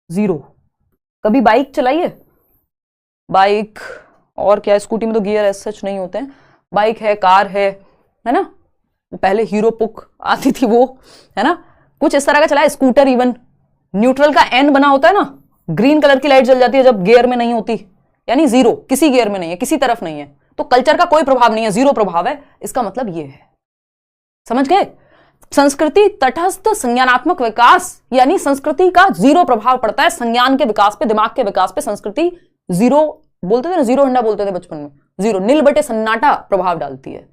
[SPEAKER 1] जीरो। कभी बाइक चलाइए, बाइक और क्या, स्कूटी में तो गियर ऐसे सच नहीं होते हैं, बाइक है, कार है ना, पहले हीरो पुक आती थी वो, है ना, कुछ इस तरह का चला है, स्कूटर इवन, न्यूट्रल का एन बना होता है ना, ग्रीन कलर की लाइट जल जाती है जब गियर में नहीं होती, यानी जीरो, किसी गियर में नहीं है, किसी तरफ नहीं है, तो कल्चर का कोई प्रभाव नहीं है, जीरो प्रभाव है, इसका मतलब ये है, समझ गए। संस्कृति तटस्थ संज्ञानात्मक विकास यानी संस्कृति का जीरो प्रभाव पड़ता है संज्ञान के विकास पे, दिमाग के विकास पे। संस्कृति जीरो बोलते थे ना, जीरो अंडा बोलते थे बचपन में, जीरो, नील बटे सन्नाटा प्रभाव डालती है।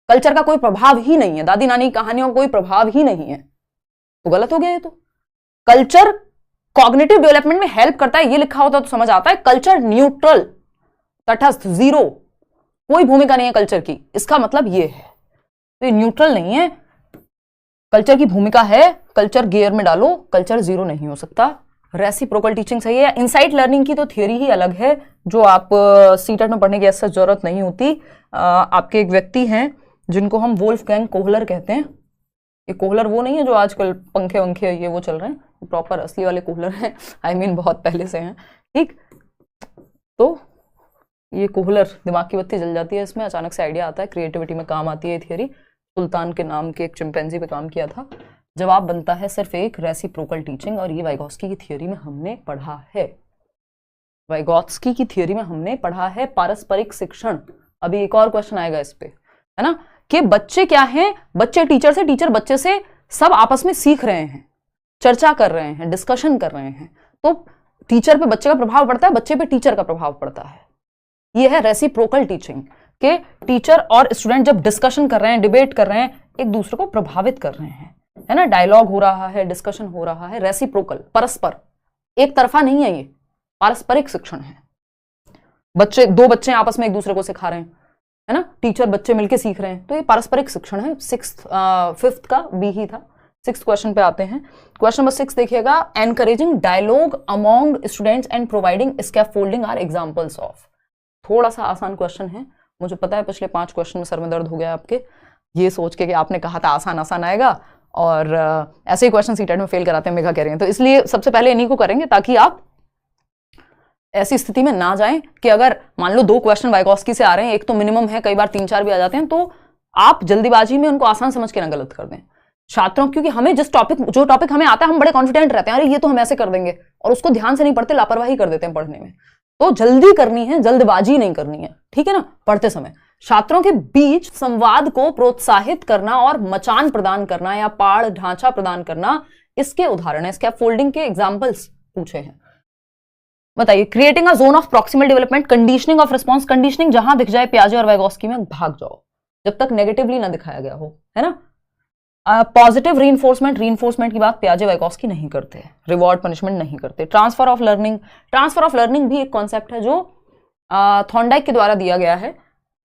[SPEAKER 1] कल्चर का कोई प्रभाव ही नहीं है, दादी नानी कहानियों का कोई प्रभाव ही नहीं है, तो गलत हो गया ये तो। कल्चर कॉग्निटिव डेवलपमेंट में हेल्प करता है, ये लिखा होता तो समझ आता है। कल्चर न्यूट्रल, तटस्थ, जीरो, कोई भूमिका नहीं है कल्चर की, इसका मतलब ये है, तो ये न्यूट्रल नहीं है, कल्चर की भूमिका है। कल्चर गियर में डालो, कल्चर जीरो नहीं हो सकता। रेसिप्रोकल टीचिंग सही है। इनसाइट लर्निंग की तो थियोरी ही अलग है, जो आप सीटेट में पढ़ने की ऐसा जरूरत नहीं होती। आपके एक व्यक्ति हैं जिनको हम वोल्फगैंग कोहलर कहते हैं। ये कोहलर वो नहीं है जो आजकल पंखे वंखे ये वो चल रहे हैं, प्रॉपर असली वाले कोहलर हैं, आई मीन बहुत पहले से हैं, ठीक। तो ये कोहलर, दिमाग की बत्ती जल जाती है इसमें, अचानक से आइडिया आता है, क्रिएटिविटी में काम आती है थियोरी। सुल्तान के नाम के एक चिंपैंजी पे काम किया था। जवाब बनता है सिर्फ एक, रेसिप्रोकल टीचिंग, और ये वाइगॉत्स्की की थियोरी में हमने पढ़ा है। वाइगॉत्स्की की थियोरी में हमने पढ़ा है पारस्परिक शिक्षण। अभी एक और क्वेश्चन आएगा इस पे, है ना, कि बच्चे क्या हैं, बच्चे टीचर से, टीचर बच्चे से, सब आपस में सीख रहे हैं, चर्चा कर रहे हैं, डिस्कशन कर रहे हैं, तो टीचर पे बच्चे का प्रभाव पड़ता है, बच्चे पे टीचर का प्रभाव पड़ता है। ये है रेसिप्रोकल टीचिंग, के टीचर और स्टूडेंट जब डिस्कशन कर रहे हैं, डिबेट कर रहे हैं, एक दूसरे को प्रभावित कर रहे हैं, है ना, डायलॉग हो रहा है, डिस्कशन हो रहा है। रेसिप्रोकल, परस्पर, एक तरफा नहीं है, ये पारस्परिक शिक्षण है। बच्चे, दो बच्चे आपस में एक दूसरे को सिखा रहे हैं, है ना, टीचर बच्चे मिलके सीख रहे हैं, तो ये पारस्परिक शिक्षण है। फिफ्थ का बी ही था। 6th क्वेश्चन पे आते हैं। क्वेश्चन नंबर 6 देखिएगा, encouraging dialogue among students and providing scaffolding are examples of. थोड़ा सा आसान क्वेश्चन है, मुझे पता है पिछले 5 क्वेश्चन में सर में दर्द हो गया आपके, ये सोच के कि आपने कहा था आसान आसान आएगा, और ऐसे ही क्वेश्चन सीटेट में फेल कराते हैं, मेघा कह रहे हैं। तो इसलिए सबसे पहले इन्हीं को करेंगे ताकि आप ऐसी स्थिति में ना जाएं कि अगर मान लो 2 क्वेश्चन वाइगॉत्स्की से आ रहे हैं, एक तो मिनिमम है, कई बार 3-4 भी आ जाते हैं, तो आप जल्दीबाजी में उनको आसान समझ के ना गलत कर दें छात्रों, क्योंकि हमें जो टॉपिक हमें आता है, हम बड़े कॉन्फिडेंट रहते हैं, अरे ये तो हम ऐसे कर देंगे, और उसको ध्यान से नहीं पढ़ते, लापरवाही कर देते हैं पढ़ने में। तो जल्दी करनी है, जल्दबाजी नहीं करनी है, ठीक है ना। पढ़ते समय छात्रों के बीच संवाद को प्रोत्साहित करना और मचान प्रदान करना या पाड़ ढांचा प्रदान करना इसके उदाहरण है। स्कैफोल्डिंग के एग्जांपल्स पूछे हैं। बताइए, creating a zone of proximal development, conditioning of response. Conditioning जहां दिख जाए पियाजे और वाइगोस्की में भाग जाओ जब तक नेगेटिवली ना दिखाया गया हो, है ना। पॉजिटिव रीइंफोर्समेंट, रीइंफोर्समेंट की बात पियाजे वाइगोस्की नहीं करते, रिवॉर्ड पनिशमेंट नहीं करते। Transfer of learning, transfer of learning भी एक कॉन्सेप्ट है जो थॉर्नडाइक के द्वारा दिया गया है,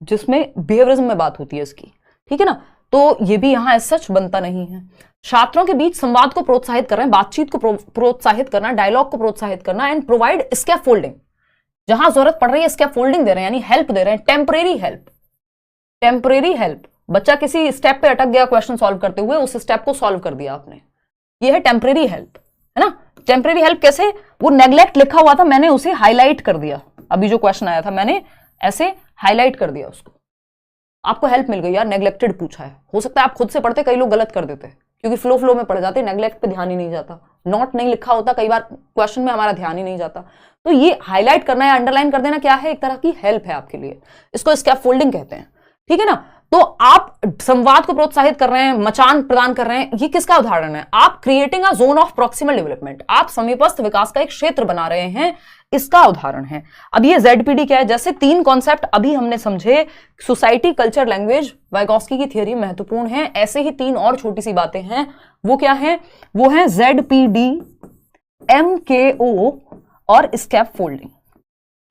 [SPEAKER 1] जिसमें बिहेवियरिज्म में बात होती है इसकी, ठीक है ना। तो ये भी यहां एज सच बनता नहीं है। छात्रों के बीच संवाद को प्रोत्साहित कर रहे हैं, बातचीत को प्रोत्साहित करना, डायलॉग को प्रोत्साहित करना, एंड प्रोवाइड स्कैफोल्डिंग, जहां जरूरत पड़ रही है स्कैफोल्डिंग दे रहे हैं, यानी हेल्प दे रहे हैं, टेम्परेरी हेल्प। टेम्परेरी हेल्प, बच्चा किसी स्टेप पे अटक गया क्वेश्चन सॉल्व करते हुए, उस स्टेप को सॉल्व कर दिया आपने, ये है टेम्परेरी हेल्प, है ना। टेम्परेरी हेल्प कैसे, वो नेग्लेक्ट लिखा हुआ था, मैंने उसे हाईलाइट कर दिया, अभी जो क्वेश्चन आया था मैंने ऐसे हाईलाइट कर दिया उसको, आपको हेल्प मिल गई यार, नेग्लेक्टेड पूछा है। हो सकता है आप खुद से पढ़ते, कई लोग गलत कर देते क्योंकि फ्लो में पढ़ जाते, नेग्लेक्ट पे ध्यान ही नहीं जाता, नोट नहीं लिखा होता, कई बार क्वेश्चन में हमारा ध्यान ही नहीं जाता। तो ये हाईलाइट करना या अंडरलाइन कर देना क्या है, एक तरह की हेल्प है आपके लिए, इसको स्कैफोल्डिंग कहते हैं, ठीक है ना। तो आप संवाद को प्रोत्साहित कर रहे हैं, मचान प्रदान कर रहे हैं, ये किसका उदाहरण है, आप creating a zone of proximal development, आप समीपस्थ विकास का एक क्षेत्र बना रहे हैं, इसका उदाहरण है। अब ये ZPD क्या है, जैसे 3 कॉन्सेप्ट अभी हमने समझे, सोसाइटी, कल्चर, लैंग्वेज, वाइगोस्की की थियरी महत्वपूर्ण है, ऐसे ही 3 और छोटी सी बातें हैं, वो क्या है, वो है ZPD, MKO और स्कैफोल्डिंग।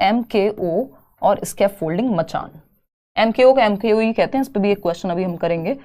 [SPEAKER 1] MKO और स्कैफोल्डिंग, मचान। MKO का MKO ही कहते हैं, इस पर भी एक क्वेश्चन अभी हम करेंगे,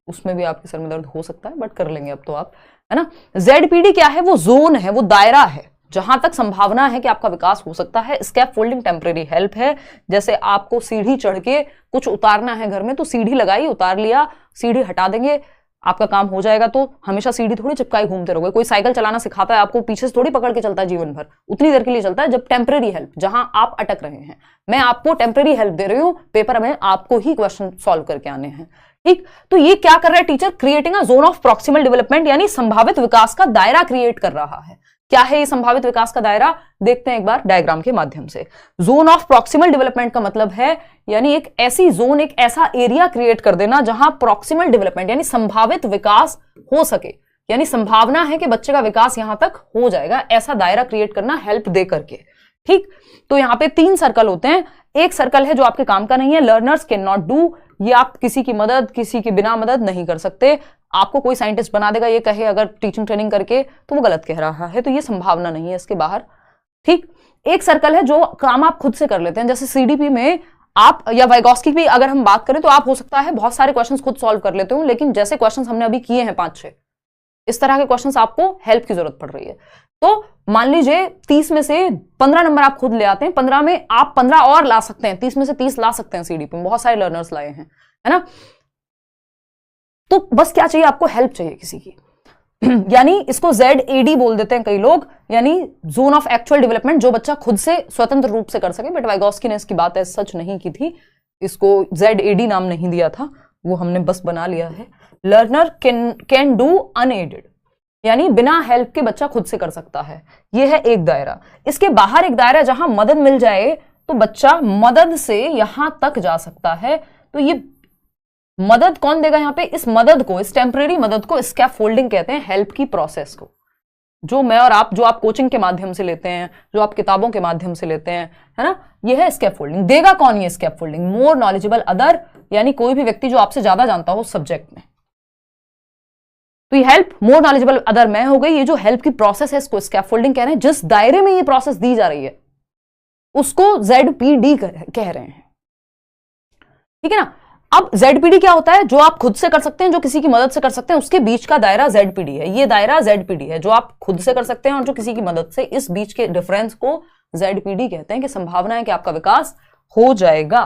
[SPEAKER 1] उसमें भी आपके सर में दर्द हो सकता है, बट कर लेंगे अब तो आप, है ना। ZPD क्या है, वो जोन है, वो दायरा है, जहां तक संभावना है कि आपका विकास हो सकता है। स्कैफोल्डिंग टेम्परेरी हेल्प है, जैसे आपको सीढ़ी चढ़ के कुछ उतारना है घर में, तो सीढ़ी लगाई, उतार लिया, सीढ़ी हटा देंगे, आपका काम हो जाएगा। तो हमेशा सीढ़ी थोड़ी चिपकाई घूमते रहोगे। कोई साइकिल चलाना सिखाता है आपको, पीछे से थोड़ी पकड़ के चलता है जीवन भर, उतनी देर के लिए चलता है जब टेम्परेरी हेल्प, जहां आप अटक रहे हैं। मैं आपको टेम्परेरी हेल्प दे रही हूं, पेपर में आपको ही क्वेश्चन सॉल्व करके आने हैं, ठीक। तो ये क्या कर रहा है teacher, creating a zone of proximal development, यानी संभावित विकास का दायरा क्रिएट कर रहा है। क्या है ये संभावित विकास का दायरा, देखते हैं एक बार डायग्राम के माध्यम से। जोन ऑफ प्रॉक्सिमल डेवलपमेंट का मतलब है, यानी एक ऐसी जोन, एक ऐसा एरिया क्रिएट कर देना जहां प्रॉक्सिमल डेवलपमेंट यानी संभावित विकास हो सके, यानी संभावना है कि बच्चे का विकास यहां तक हो जाएगा, ऐसा दायरा क्रिएट करना हेल्प दे करके, ठीक। तो यहां पे 3 सर्कल होते हैं। एक सर्कल है जो आपके काम का नहीं है, लर्नर्स कैन नॉट डू, ये आप किसी की मदद, किसी के बिना मदद नहीं कर सकते। आपको कोई साइंटिस्ट बना देगा ये कहे अगर टीचिंग ट्रेनिंग करके, तो वो गलत कह रहा है, तो ये संभावना नहीं है इसके बाहर, ठीक। एक सर्कल है जो काम आप खुद से कर लेते हैं, जैसे CDP में आप, या वाइगोस्की भी अगर हम बात करें, तो आप हो सकता है बहुत सारे क्वेश्चंस खुद सॉल्व कर लेते हो, लेकिन जैसे क्वेश्चंस हमने अभी किए हैं 5-6, इस तरह के क्वेश्चंस आपको हेल्प की जरूरत पड़ रही है। तो मान लीजिए 30 में से 15 नंबर आप खुद ले आते हैं, 15 में आप 15 और ला सकते हैं, 30 में से 30 ला सकते हैं CDP में, बहुत सारे लर्नर्स लाए हैं, है ना। तो बस क्या चाहिए आपको, हेल्प चाहिए किसी की यानी इसको ZAD बोल देते हैं कई लोग, यानी जोन ऑफ एक्चुअल डेवलपमेंट, जो बच्चा खुद से स्वतंत्र रूप से कर सके। बट वाइगोस्की ने इसकी बात सच नहीं की थी, इसको ZAD नाम नहीं दिया था, वो हमने बस बना लिया है। लर्नर कैन डू अनएडेड, यानी बिना हेल्प के बच्चा खुद से कर सकता है, यह है एक दायरा। इसके बाहर एक दायरा जहां मदद मिल जाए तो बच्चा मदद से यहां तक जा सकता है। तो ये मदद कौन देगा यहाँ पे, इस मदद को, इस टेम्परेरी मदद को स्कैफोल्डिंग कहते हैं, हेल्प की प्रोसेस को, जो मैं और आप, जो आप कोचिंग के माध्यम से लेते हैं, जो आप किताबों के माध्यम से लेते हैं, है ना, यह है स्कैफोल्डिंग। देगा कौन ये स्कैफोल्डिंग, मोर नॉलेजेबल अदर, यानी कोई भी व्यक्ति जो आपसे ज्यादा जानता हो सब्जेक्ट में। तो ये हेल्प, मोर नॉलेजेबल अदर मैं हो गई, ये जो हेल्प की प्रोसेस है इसको स्कैफोल्डिंग कह रहे हैं। जिस दायरे में ये प्रोसेस दी जा रही है उसको ZPD कह रहे हैं, ठीक है ना। अब ZPD क्या होता है, जो आप खुद से कर सकते हैं, जो किसी की मदद से कर सकते हैं, उसके बीच का दायरा ZPD है। ये दायरा ZPD है, जो आप खुद से कर सकते हैं और जो किसी की मदद से, इस बीच के डिफरेंस को ZPD कहते हैं, कि संभावना है कि आपका विकास हो जाएगा,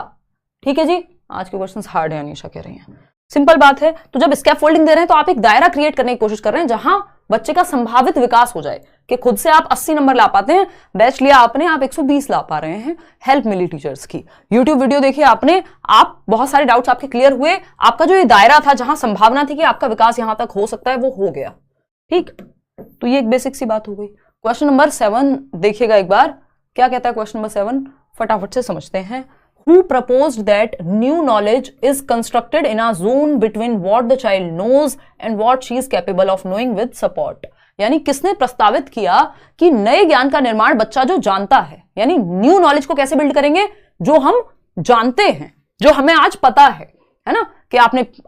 [SPEAKER 1] ठीक है जी। आज के क्वेश्चन हार्ड है, अनीशा कह रही है, सिंपल बात है। तो जब स्कैफोल्डिंग दे रहे हैं तो आप एक दायरा क्रिएट करने की कोशिश कर रहे हैं जहां बच्चे का संभावित विकास हो जाए, कि खुद से आप 80 नंबर ला पाते हैं, बैच लिया आपने, आप 120 ला पा रहे हैं, हेल्प मिली टीचर्स की, यूट्यूब वीडियो देखी आपने, आप बहुत सारे डाउट्स आपके क्लियर हुए, आपका जो ये दायरा था जहां संभावना थी कि आपका विकास यहां तक हो सकता है, वो हो गया, ठीक। तो ये एक बेसिक सी बात हो गई। क्वेश्चन नंबर 7 देखिएगा एक बार, क्या कहता है क्वेश्चन नंबर 7, फटाफट से समझते हैं। Who proposed that new knowledge is constructed in a zone between what the child knows and what she is capable of knowing with support? यानी किसने प्रस्तावित किया कि नए ज्ञान का निर्माण बच्चा जो जानता है, यानी न्यू नॉलेज को कैसे बिल्ड करेंगे, जो हम जानते हैं, जो हमें आज पता है ना, कि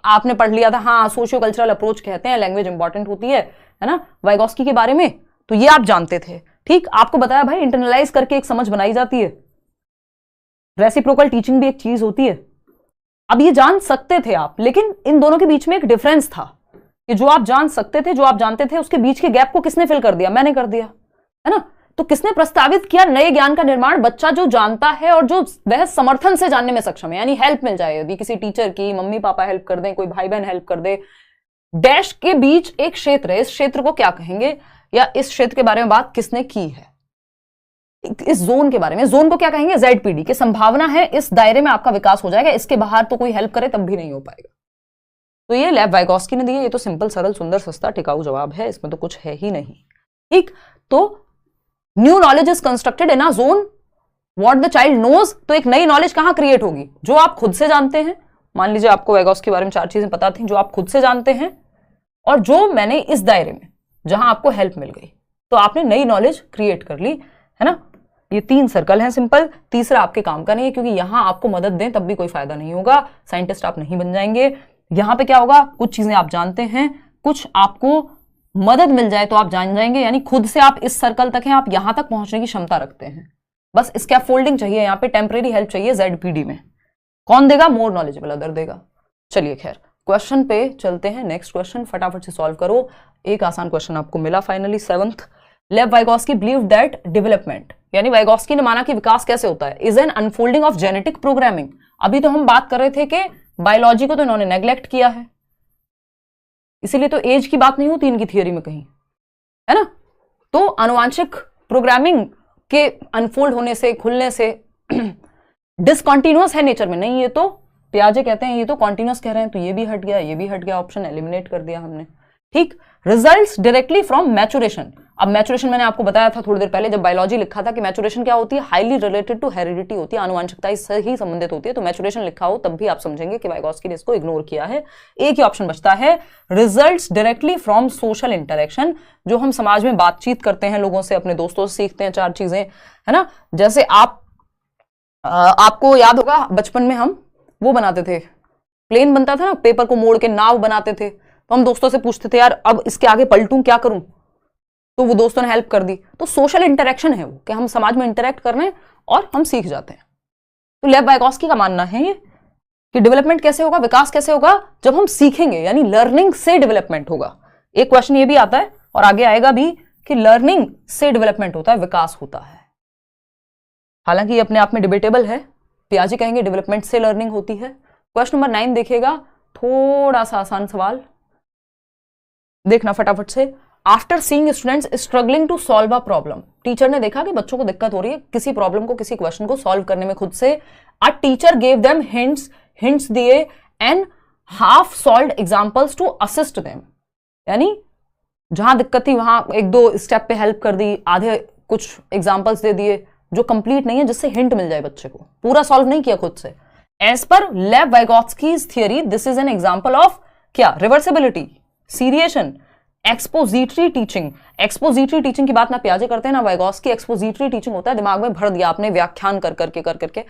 [SPEAKER 1] आपने पढ़ लिया था, हाँ सोशियो कल्चरल अप्रोच कहते हैं, लैंग्वेज इंपॉर्टेंट होती है ना, वाइगॉस्की के बारे में, तो ये आप जानते थे। ठीक, आपको बताया भाई इंटरनलाइज करके एक समझ बनाई जाती है, रेसिप्रोकल टीचिंग भी एक चीज होती है। अब ये जान सकते थे आप, लेकिन इन दोनों के बीच में एक डिफरेंस था कि जो आप जान सकते थे, जो आप जानते थे, उसके बीच के गैप को किसने फिल कर दिया? मैंने कर दिया, है ना। तो किसने प्रस्तावित किया नए ज्ञान का निर्माण? बच्चा जो जानता है और जो वह समर्थन से जानने में सक्षम है, यानी हेल्प मिल जाए, यदि किसी टीचर की, मम्मी पापा हेल्प कर दें, कोई भाई बहन हेल्प कर दे, डैश के बीच एक क्षेत्र है, इस क्षेत्र को क्या कहेंगे, या इस क्षेत्र के बारे में बात किसने की है, इस जोन के बारे में, जोन को क्या कहेंगे? ZPD की संभावना है इस दायरे में आपका विकास हो जाएगा, इसके बाहर तो कोई हेल्प करे तब भी नहीं हो पाएगा। तो ये लेव वाइगॉस्की ने दिया, ये तो सिंपल, सरल, सुंदर, सस्ता, टिकाऊ जवाब है, इसमें तो कुछ है ही नहीं। ठीक, तो new knowledge is constructed in a zone what the child knows, तो एक नई नॉलेज कहां क्रिएट होगी? जो आप खुद से जानते हैं। मान लीजिए आपको वाइगॉस्की के बारे में 4 चीजें पता थी जो आप खुद से जानते हैं, और जो मैंने इस दायरे में जहां आपको हेल्प मिल गई, तो आपने नई नॉलेज क्रिएट कर ली, है ना। ये 3 सर्कल हैं सिंपल। तीसरा आपके काम का नहीं है, क्योंकि यहां आपको मदद दें तब भी कोई फायदा नहीं होगा, साइंटिस्ट आप नहीं बन जाएंगे। यहां पे क्या होगा, कुछ चीजें आप जानते हैं, कुछ आपको मदद मिल जाए तो आप जान जाएंगे, यानी खुद से आप इस सर्कल तक हैं, आप यहां तक पहुंचने की क्षमता रखते हैं। बस स्कैफोल्डिंग चाहिए, यहाँ पे टेम्परेरी हेल्प चाहिए ZPD में। कौन देगा? मोर नॉलेजेबल अदर देगा। चलिए खैर, क्वेश्चन पे चलते हैं। नेक्स्ट क्वेश्चन फटाफट से सॉल्व करो। एक आसान क्वेश्चन आपको मिला फाइनली, 7th। लेव वाइगॉस्की बिलीव दैट डेवलपमेंट, यानी वाइगॉस्की ने माना कि विकास कैसे होता है, is an unfolding of genetic programming. अभी तो हम बात कर रहे थे कि बायोलॉजी को तो इन्होंने नेग्लेक्ट किया है, इसीलिए तो एज की बात नहीं होती इनकी थियोरी में कहीं, है ना। तो आनुवांशिक प्रोग्रामिंग के अनफोल्ड होने से, खुलने से, डिसकंटिन्यूअस है नेचर में, नहीं ये तो पियाजे कहते हैं, ये तो कॉन्टिन्यूअस कह रहे हैं, तो ये भी हट गया, ये भी हट गया, ऑप्शन एलिमिनेट कर दिया हमने। ठीक, रिजल्ट्स डायरेक्टली फ्रॉम मैचुरेशन। अब मैचुरेशन मैंने आपको बताया था थोड़ी देर पहले जब बायोलॉजी लिखा था कि मैचुरेशन क्या होती है, हाईली रिलेटेड टू हेरिडिटी होती है, आनुवंशिकता से ही संबंधित होती है। तो मैचुरेशन लिखा हो तब भी आप समझेंगे कि वाइगॉस्की ने इसको इग्नोर किया है। एक ही ऑप्शन बचता है, results directly from social interaction, जो हम समाज में बातचीत करते हैं, लोगों से, अपने दोस्तों से सीखते हैं 4 चीजें, है ना। जैसे आपको याद होगा बचपन में हम वो बनाते थे, प्लेन बनता था ना, पेपर को मोड़ के नाव बनाते थे, तो हम दोस्तों से पूछते थे यार अब इसके आगे पलटूं, क्या करूं, तो वो दोस्तों ने हेल्प कर दी। तो सोशल इंटरेक्शन है वो, कि हम समाज में इंटरेक्ट कर रहे हैं और हम सीख जाते हैं। तो लेव वाइगॉस्की का मानना है ये कि डेवलपमेंट कैसे होगा, विकास कैसे होगा, जब हम सीखेंगे, यानी लर्निंग से डेवलपमेंट होगा। एक क्वेश्चन ये भी आता है और आगे आएगा भी कि लर्निंग से डेवलपमेंट होता है, विकास होता है। हालांकि ये अपने आप में डिबेटेबल है, पियाजे कहेंगे डेवलपमेंट से लर्निंग होती है। क्वेश्चन नंबर 9 देखिएगा, थोड़ा सा आसान सवाल, देखना फटाफट से। After seeing students struggling to solve a problem, teacher ने देखा कि बच्चों को दिक्कत हो रही है किसी प्रॉब्लम को, किसी क्वेश्चन को सॉल्व करने में खुद से। A teacher gave them hints दिए and half solved examples to assist them, यानी जहां दिक्कत थी वहां 1-2 स्टेप पे हेल्प कर दी, आधे कुछ एग्जांपल्स दे दिए जो कंप्लीट नहीं है, जिससे हिंट मिल जाए बच्चे को, पूरा सॉल्व नहीं किया खुद से। As per Lev Vygotsky's theory this is an example of क्या, reversibility, seriation, expository teaching. Expository teaching की बात ना पियाजे करते हैं ना वाइगॉत्स्की, एक्सपोजिटरी टीचिंग होता है दिमाग में भर दिया आपने व्याख्यान कर करके,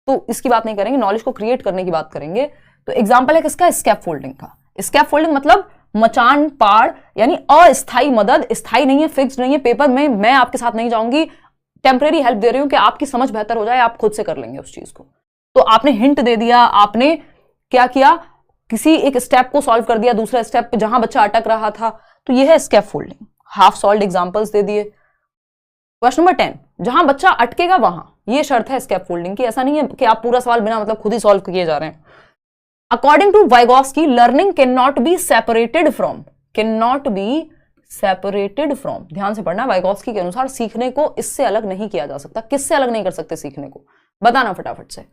[SPEAKER 1] तो इसकी बात नहीं करेंगे, नॉलेज को क्रिएट करने की बात करेंगे। तो एग्जांपल है किसका, स्कैफोल्डिंग का। स्कैफोल्डिंग मतलब मचान पाड़, यानी अस्थायी मदद, स्थायी नहीं है, फिक्स्ड नहीं है, पेपर में मैं आपके साथ नहीं जाऊंगी, टेम्परेरी हेल्प दे रही हूं कि आपकी समझ बेहतर हो जाए, आप खुद से कर लेंगे उस चीज को। तो आपने हिंट दे दिया, आपने क्या किया, किसी एक स्टेप को सॉल्व कर दिया, दूसरा स्टेप पे जहां बच्चा अटक रहा था, तो यह है स्कैफोल्डिंग। हाफ सॉल्व्ड एग्जांपल्स दे दिए। क्वेश्चन नंबर 10, जहां बच्चा अटकेगा वहां, यह शर्त है स्कैफोल्डिंग की, ऐसा नहीं है कि आप पूरा सवाल बिना मतलब खुद ही सॉल्व किए जा रहे हैं। According to Vygotsky learning can not be separated from, ध्यान से पढ़ना, वाइगॉत्स्की के अनुसार सीखने को इससे अलग नहीं किया जा सकता। किससे अलग नहीं कर सकते सीखने को, बताना फटाफट से।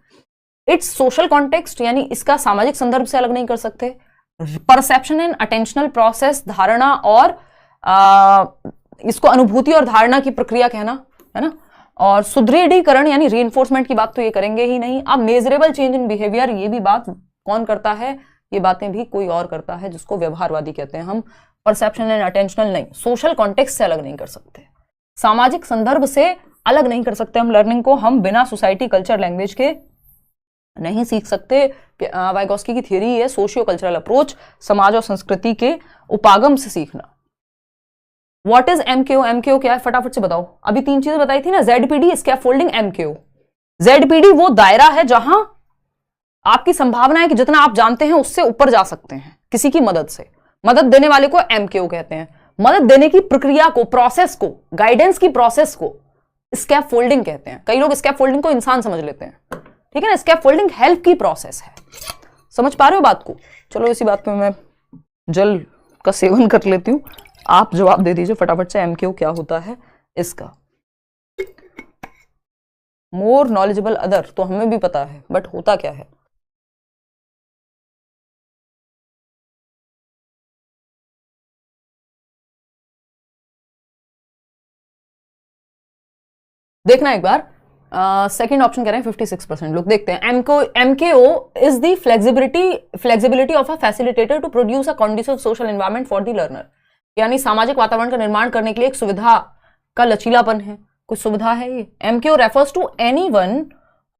[SPEAKER 1] इट्स सोशल कॉन्टेक्स्ट, यानी इसका सामाजिक संदर्भ से अलग नहीं कर सकते। परसेप्शन एंड अटेंशनल प्रोसेस, धारणा और इसको अनुभूति और धारणा की प्रक्रिया कहना, है ना। और सुदृढ़ीकरण यानी रीइंफोर्समेंट की बात तो ये करेंगे ही नहीं। अब मेजरेबल चेंज इन बिहेवियर, ये भी बात कौन करता है, ये बातें भी कोई और करता है, जिसको व्यवहारवादी कहते हैं हम। परसेप्शन एंड अटेंशनल नहीं, सोशल कॉन्टेक्स्ट से अलग नहीं कर सकते, सामाजिक संदर्भ से अलग नहीं कर सकते हम लर्निंग को। हम बिना सोसाइटी, कल्चर, लैंग्वेज के नहीं सीख सकते। वाइगोस्की की थियरी है सोशियो कल्चरल अप्रोच, समाज और संस्कृति के उपागम से सीखना। What is एमकेओ? एमकेओ क्या है फटाफट से बताओ। अभी 3 चीजें बताई थी ना, जेडपीडी, स्कैफोल्डिंग, एमकेओ। जेडपीडी वो दायरा है जहां आपकी संभावना है कि जितना आप जानते हैं उससे ऊपर जा सकते हैं किसी की मदद से। मदद देने वाले को एमकेओ कहते हैं। मदद देने की प्रक्रिया को, प्रोसेस को, गाइडेंस की प्रोसेस को स्कैफोल्डिंग कहते हैं। कई लोग स्कैफोल्डिंग को इंसान समझ लेते हैं, ठीक है ना। स्कैफोल्डिंग हेल्प की प्रोसेस है। समझ पा रहे हो बात को? चलो इसी बात पे मैं जल का सेवन कर लेती हूं, आप जवाब दे दीजिए फटाफट से, एमकेओ क्या होता है इसका। मोर नॉलेजेबल अदर तो हमें भी पता है, बट होता क्या है? देखना एक बार। सेकेंड ऑप्शन कह रहे हैं 56% लोग। देखते हैं। MKO is the flexibility of a facilitator to produce a conducive social environment for the learner, यानी सामाजिक वातावरण का निर्माण करने के लिए एक सुविधा का लचीलापन है, कुछ सुविधा है ये। MKO refers to anyone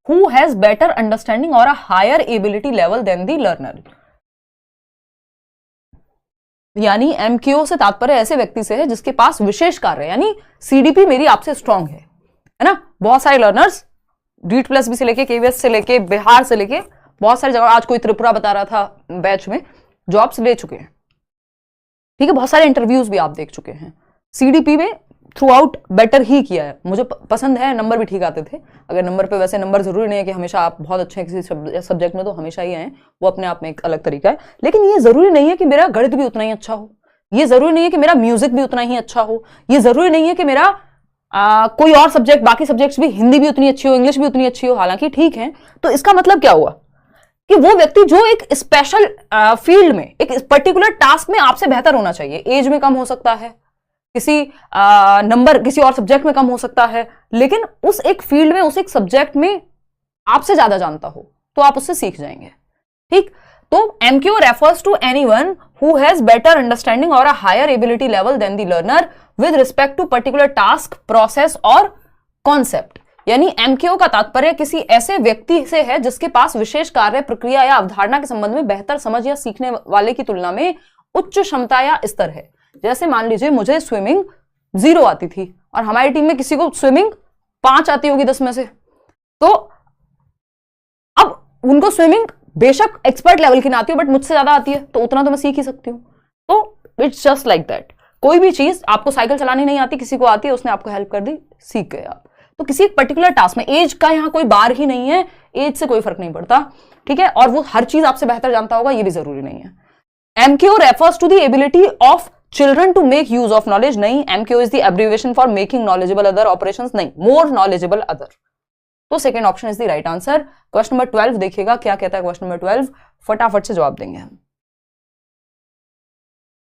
[SPEAKER 1] who has better understanding और a higher ability level than the learner, यानी एमकेओ से तात्पर्य ऐसे व्यक्ति से है जिसके पास विशेष कार्य, यानी सीडीपी मेरी आपसे स्ट्रांग है ना। बहुत सारे लर्नर्स डीट प्लस बी से लेके केवीएस से लेके बिहार से लेके बहुत सारी जगह, आज कोई त्रिपुरा बता रहा था बैच में, जॉब्स ले चुके हैं, ठीक है। बहुत सारे इंटरव्यूज भी आप देख चुके हैं। सीडीपी में थ्रू आउट बेटर ही किया है, मुझे पसंद है। नंबर भी ठीक आते थे। अगर नंबर पे, वैसे नंबर जरूरी नहीं है कि हमेशा आप बहुत अच्छे हैं किसी सब्जेक्ट में तो हमेशा ही आए, वो अपने आप में एक अलग तरीका है। लेकिन ये जरूरी नहीं है कि मेरा गणित भी उतना ही अच्छा हो, ये जरूरी नहीं है कि मेरा म्यूजिक भी उतना ही अच्छा हो, ये जरूरी नहीं है कि मेरा कोई और सब्जेक्ट, बाकी सब्जेक्ट्स भी, हिंदी भी उतनी अच्छी हो, इंग्लिश भी उतनी अच्छी हो, हालांकि ठीक है। तो इसका मतलब क्या हुआ कि वो व्यक्ति जो एक स्पेशल फील्ड में, एक पर्टिकुलर टास्क में आपसे बेहतर होना चाहिए। एज में कम हो सकता है, किसी नंबर किसी और सब्जेक्ट में कम हो सकता है, लेकिन उस एक फील्ड में, उस एक सब्जेक्ट में आपसे ज्यादा जानता हो तो आप उससे सीख जाएंगे, ठीक। तो MQ refers to anyone who has better understanding और a higher ability level than the learner with respect to particular task, process और कॉन्सेप्ट, यानी एमक्यू का तात्पर्य किसी ऐसे व्यक्ति से है जिसके पास विशेष कार्य, प्रक्रिया या अवधारणा के संबंध में बेहतर समझ या सीखने वाले की तुलना में उच्च क्षमता या स्तर है। जैसे मान लीजिए मुझे स्विमिंग 0 आती थी और हमारी टीम में किसी को स्विमिंग 5 आती होगी 10 में से, तो अब उनको स्विमिंग बेशक एक्सपर्ट लेवल की ना आती हो बट मुझसे ज्यादा आती है, तो उतना तो मैं सीख ही सकती हूं। तो इट्स जस्ट लाइक दैट। कोई भी चीज, आपको साइकिल चलानी नहीं आती, किसी को आती है, उसने आपको हेल्प कर दी, सीख गए आप। तो किसी एक पर्टिकुलर टास्क में एज का यहां कोई बार ही नहीं है, एज से कोई फर्क नहीं पड़ता, ठीक है। और वो हर चीज आपसे बेहतर जानता होगा, ये भी जरूरी नहीं है। MQ refers to the ability of children to make use of knowledge, नहीं। MQ is the abbreviation for making knowledgeable other operations, नहीं, मोर नॉलेजेबल अदर। तो second option is the right answer. Question number 12 देखिएगा क्या कहता है question number 12, फटाफट से जवाब देंगे हम।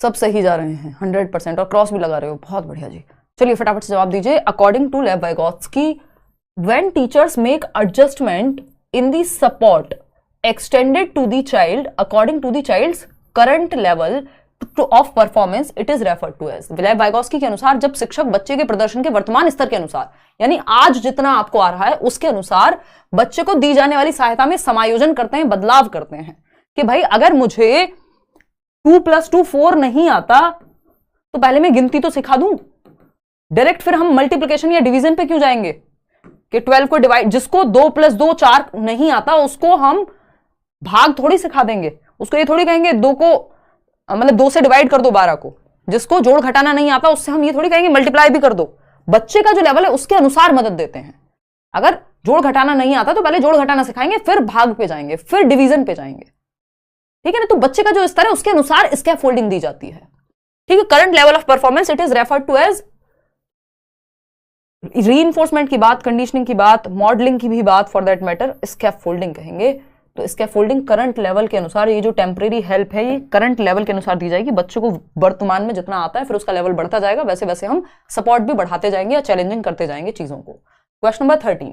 [SPEAKER 1] सब सही जा रहे हैं 100% और क्रॉस भी लगा रहे हो, बहुत बढ़िया जी। चलिए फटाफट से जवाब दीजिए। According to Lev Vygotsky, when teachers make adjustment in the support extended to the child according to the child's current level of performance, it is referred to as. Lev Vygotsky के अनुसार जब शिक्षक बच्चे के प्रदर्शन के वर्तमान स्तर के अनुसार, यानी आज जितना आपको आ रहा है उसके अनुसार बच्चे को दी जाने वाली सहायता में समायोजन करते हैं, बदलाव करते हैं कि भाई अगर मुझे 2 + 2 4 नहीं आता तो पहले मैं गिनती तो सिखा दूं, डायरेक्ट फिर हम मल्टीप्लिकेशन या डिवीजन पे क्यों जाएंगे कि 12 को डिवाइड, जिसको 2 + 2 4 नहीं आता उसको हम भाग थोड़ी सिखा देंगे, उसको ये थोड़ी कहेंगे 2 को मतलब 2 से डिवाइड कर दो 12 को। जिसको जोड़ घटाना नहीं आता उससे हम ये थोड़ी कहेंगे मल्टीप्लाई भी कर दो। बच्चे का जो लेवल है उसके अनुसार मदद देते हैं। अगर जोड़ घटाना नहीं आता तो पहले जोड़ घटाना सिखाएंगे, फिर भाग पे जाएंगे, फिर डिवीजन पे जाएंगे, ठीक है ना। तो बच्चे का जो स्तर है उसके अनुसार स्कैफोल्डिंग दी जाती है, ठीक है। Current level of performance, it is referred to as. Reinforcement की बात, कंडीशनिंग की बात, मॉडलिंग की भी बात फॉर दैट मैटर, स्कैफोल्डिंग कहेंगे। तो स्कैफोल्डिंग करंट लेवल के अनुसार, ये जो टेम्परेरी हेल्प है ये करंट लेवल के अनुसार दी जाएगी। बच्चों को वर्तमान में जितना आता है फिर उसका लेवल बढ़ता जाएगा, वैसे वैसे हम सपोर्ट भी बढ़ाते जाएंगे या चैलेंजिंग करते जाएंगे चीजों को। क्वेश्चन नंबर 13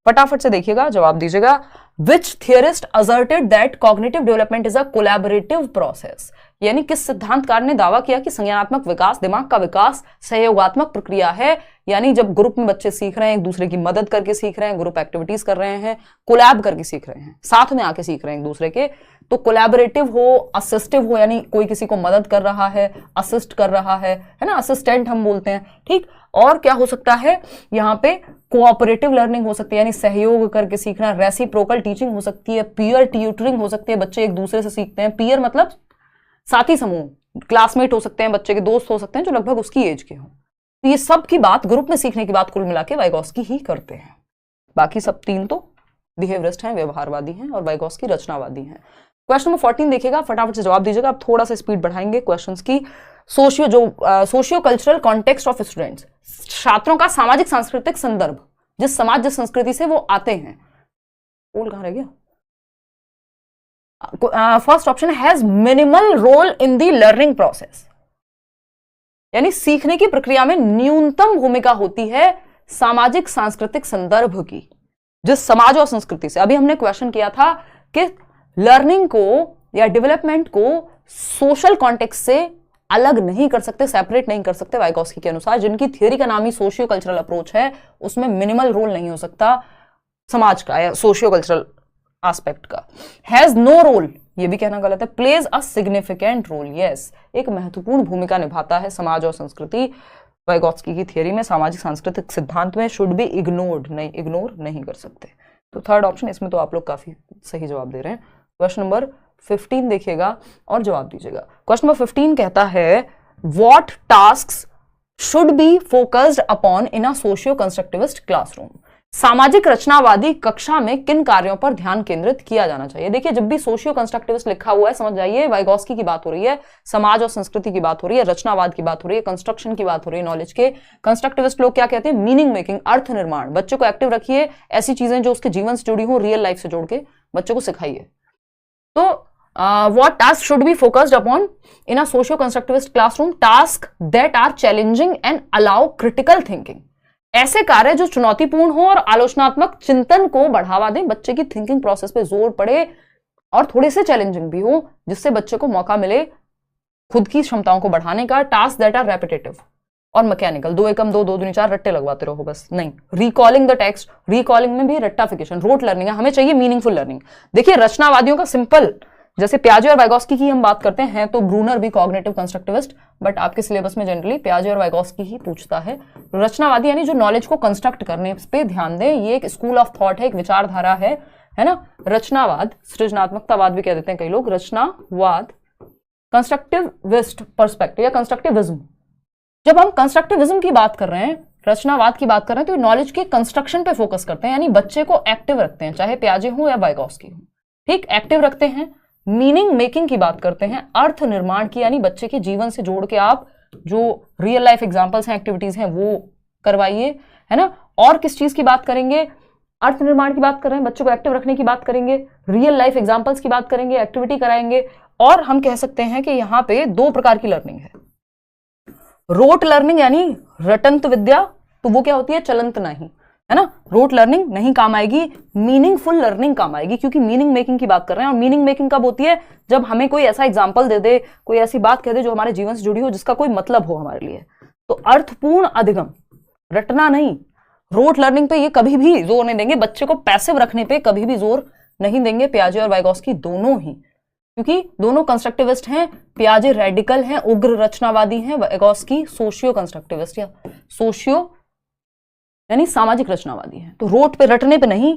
[SPEAKER 1] फटाफट से देखिएगा, जवाब दीजिएगा। Which theorist asserted that cognitive development is a collaborative process, यानी किस सिद्धांतकार ने दावा किया कि संज्ञानात्मक विकास, दिमाग का विकास सहयोगात्मक प्रक्रिया है, यानी जब ग्रुप में बच्चे सीख रहे हैं, एक दूसरे की मदद करके सीख रहे हैं, ग्रुप एक्टिविटीज कर रहे हैं, कोलैब करके सीख रहे हैं, साथ में आके सीख रहे हैं एक दूसरे के, तो कोलैबोरेटिव हो, असिस्टिव हो, यानी कोई किसी को मदद कर रहा है, असिस्ट कर रहा है ना, असिस्टेंट हम बोलते हैं, ठीक। और क्या हो सकता है यहाँ पे, कोऑपरेटिव लर्निंग हो सकती है, यानी सहयोग करके सीखना, रेसिप्रोकल टीचिंग हो सकती है, पीयर ट्यूटरिंग हो सकती है, बच्चे एक दूसरे से सीखते हैं, पीयर मतलब साथी समूह, क्लासमेट हो सकते हैं, बच्चे के दोस्त हो सकते हैं जो लगभग उसकी एज के हों। तो ये सब की बात, ग्रुप में सीखने की बात कुल मिला के वाइगॉस्की ही करते हैं। बाकी सब तीन तो बिहेवियरिस्ट हैं, व्यवहारवादी हैं, और वाइगॉस्की रचनावादी हैं। क्वेश्चन नंबर 14 देखिएगा, फटाफट से जवाब दीजिएगा। आप थोड़ा सा स्पीड बढ़ाएंगे क्वेश्चंस की। Socio cultural context of students, छात्रों का सामाजिक सांस्कृतिक संदर्भ, जिस समाज जिस संस्कृति से वो आते हैं। बोल कहां रह गया? First option has minimal role in the learning process, यानी सीखने की प्रक्रिया में न्यूनतम भूमिका होती है सामाजिक सांस्कृतिक संदर्भ की, जिस समाज और संस्कृति से। अभी हमने क्वेश्चन किया था कि लर्निंग को या डेवलपमेंट को सोशल कॉन्टेक्स्ट से अलग नहीं कर सकते, सेपरेट नहीं कर सकते वाइगॉस्की के अनुसार, जिनकी थियरी का नाम ही सोशियो कल्चरल अप्रोच है, उसमें मिनिमल रोल नहीं हो सकता समाज का या सोशियो कल्चरल एस्पेक्ट का। हैज नो रोल, ये भी कहना गलत है। Plays a significant role, yes, एक महत्वपूर्ण भूमिका निभाता है समाज और संस्कृति। वाइगॉस्की की थियरी में सामाजिक सांस्कृतिक सिद्धांत में शुड बी इग्नोर्ड, नहीं, इग्नोर नहीं कर सकते। तो थर्ड ऑप्शन, इसमें तो आप लोग काफी सही जवाब दे रहे हैं। क्वेश्चन नंबर 15 देखिएगा और जवाब दीजिएगा। क्वेश्चन नंबर 15 कहता है what tasks should be focused upon in a socio constructivist classroom, सामाजिक रचनावादी कक्षा में किन कार्यों पर ध्यान केंद्रित किया जाना चाहिए। देखिए, जब भी सोशियो कंस्ट्रक्टिविस्ट लिखा हुआ है, समझ जाइए वाइगॉस्की की बात हो रही है, समाज और संस्कृति की बात हो रही है, रचनावाद की बात हो रही है, कंस्ट्रक्शन की बात हो रही है नॉलेज के। कंस्ट्रक्टिविस्ट लोग क्या कहते हैं? मीनिंग मेकिंग, अर्थ निर्माण। बच्चों को एक्टिव रखिए, ऐसी चीजें जो उसके जीवन से जुड़ी हो, रियल लाइफ से जोड़ के बच्चों को सिखाइए। तो what task should be focused upon in a socio-constructivist classroom? Tasks that are challenging and allow critical thinking. ऐसे कार्य जो चुनौतीपूर्ण हो और आलोचनात्मक चिंतन को बढ़ावा दें, बच्चे की थिंकिंग प्रोसेस पे जोर पड़े और थोड़े से चैलेंजिंग भी हो, जिससे बच्चे को मौका मिले खुद की क्षमताओं को बढ़ाने का। टास्क दैट आर रेपिटेटिव और मैकेनिकल, 2 एकम 2 2 दूनी 4 रट्टे लगवाते रहो बस, नहीं। रिकॉलिंग द टेक्स्ट, रिकॉलिंग में भी रट्टाफिकेशन, रोट लर्निंग है, हमें चाहिए मीनिंगफुल लर्निंग। देखिए, रचनावादियों का सिंपल, जैसे पियाजे और वाइगॉस्की की हम बात करते हैं, तो ब्रूनर भी कॉग्निटिव कंस्ट्रक्टिविस्ट, बट आपके सिलेबस में जनरली पियाजे और वाइगॉस्की ही पूछता है। रचनावादी यानी जो नॉलेज को कंस्ट्रक्ट करने पे ध्यान दे, ये एक स्कूल ऑफ थॉट है, एक विचारधारा है ना। रचनावाद, सृजनात्मकतावाद भी कह देते हैं कई लोग, रचनावाद कंस्ट्रक्टिविस्ट पर्सपेक्टिव या कंस्ट्रक्टिविज्म। जब हम कंस्ट्रक्टिविज्म की बात कर रहे हैं, रचनावाद की बात कर रहे हैं, तो नॉलेज के कंस्ट्रक्शन पे फोकस करते हैं, यानी बच्चे को एक्टिव रखते हैं, चाहे पियाजे हो या वाइगॉस्की हो, ठीक, एक्टिव रखते हैं। मीनिंग मेकिंग की बात करते हैं, अर्थ निर्माण की, यानी बच्चे के जीवन से जोड़ के आप जो रियल लाइफ एग्जांपल्स हैं, एक्टिविटीज हैं, वो करवाइए, है ना। और किस चीज की बात करेंगे? अर्थ निर्माण की बात कर रहे हैं, बच्चों को एक्टिव रखने की बात करेंगे, रियल लाइफ एग्जांपल्स की बात करेंगे, एक्टिविटी कराएंगे। और हम कह सकते हैं कि यहाँ पे 2 प्रकार की लर्निंग है। रोट लर्निंग यानी रटंत विद्या, तो वो क्या होती है? चलंत नहीं, है ना। रोट लर्निंग नहीं काम आएगी, मीनिंगफुल लर्निंग काम आएगी, क्योंकि मीनिंग मेकिंग की बात कर रहे हैं। और मीनिंग मेकिंग कब होती है? जब हमें कोई ऐसा एग्जांपल दे दे, कोई ऐसी बात कह दे जो हमारे जीवन से जुड़ी हो, जिसका कोई मतलब हो हमारे लिए। तो अर्थपूर्ण अधिगम, रटना नहीं। रोट लर्निंग पे ये कभी भी जोर नहीं देंगे, बच्चे को पैसिव रखने पे कभी भी जोर नहीं देंगे, पियाजे और वाइगॉस्की दोनों ही, क्योंकि दोनों कंस्ट्रक्टिविस्ट हैं। पियाजे रेडिकल हैं, उग्र रचनावादी हैं, वाइगॉस्की सोशियो कंस्ट्रक्टिविस्ट या सोशियो यानी सामाजिक रचनावादी है। तो रोट पे, रटने पे नहीं,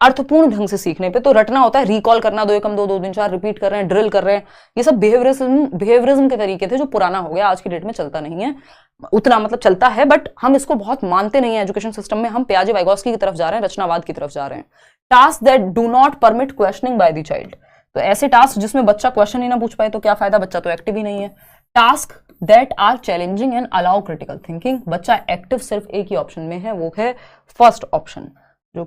[SPEAKER 1] अर्थपूर्ण ढंग से सीखने पे। तो रटना होता है रिकॉल करना, 2 एकम 2 2 दूनी 4 रिपीट कर रहे हैं, ड्रिल कर रहे हैं, ये सब बिहेवियरिज्म के तरीके थे जो पुराना हो गया, आज की डेट में चलता नहीं है उतना, मतलब चलता है बट हम इसको बहुत मानते नहीं है एजुकेशन सिस्टम में। हम पियाजे वाइगॉस्की की तरफ जा रहे हैं, रचनावाद की तरफ जा रहे हैं। Task that do not permit questioning by the child, तो ऐसे टास्क जिसमें बच्चा क्वेश्चन ही ना पूछ पाए तो क्या फायदा, बच्चा तो एक्टिव ही नहीं है। Task that are challenging and allow critical thinking, बच्चा एक्टिव सिर्फ एक ही ऑप्शन में है, वो है फर्स्ट ऑप्शन, जो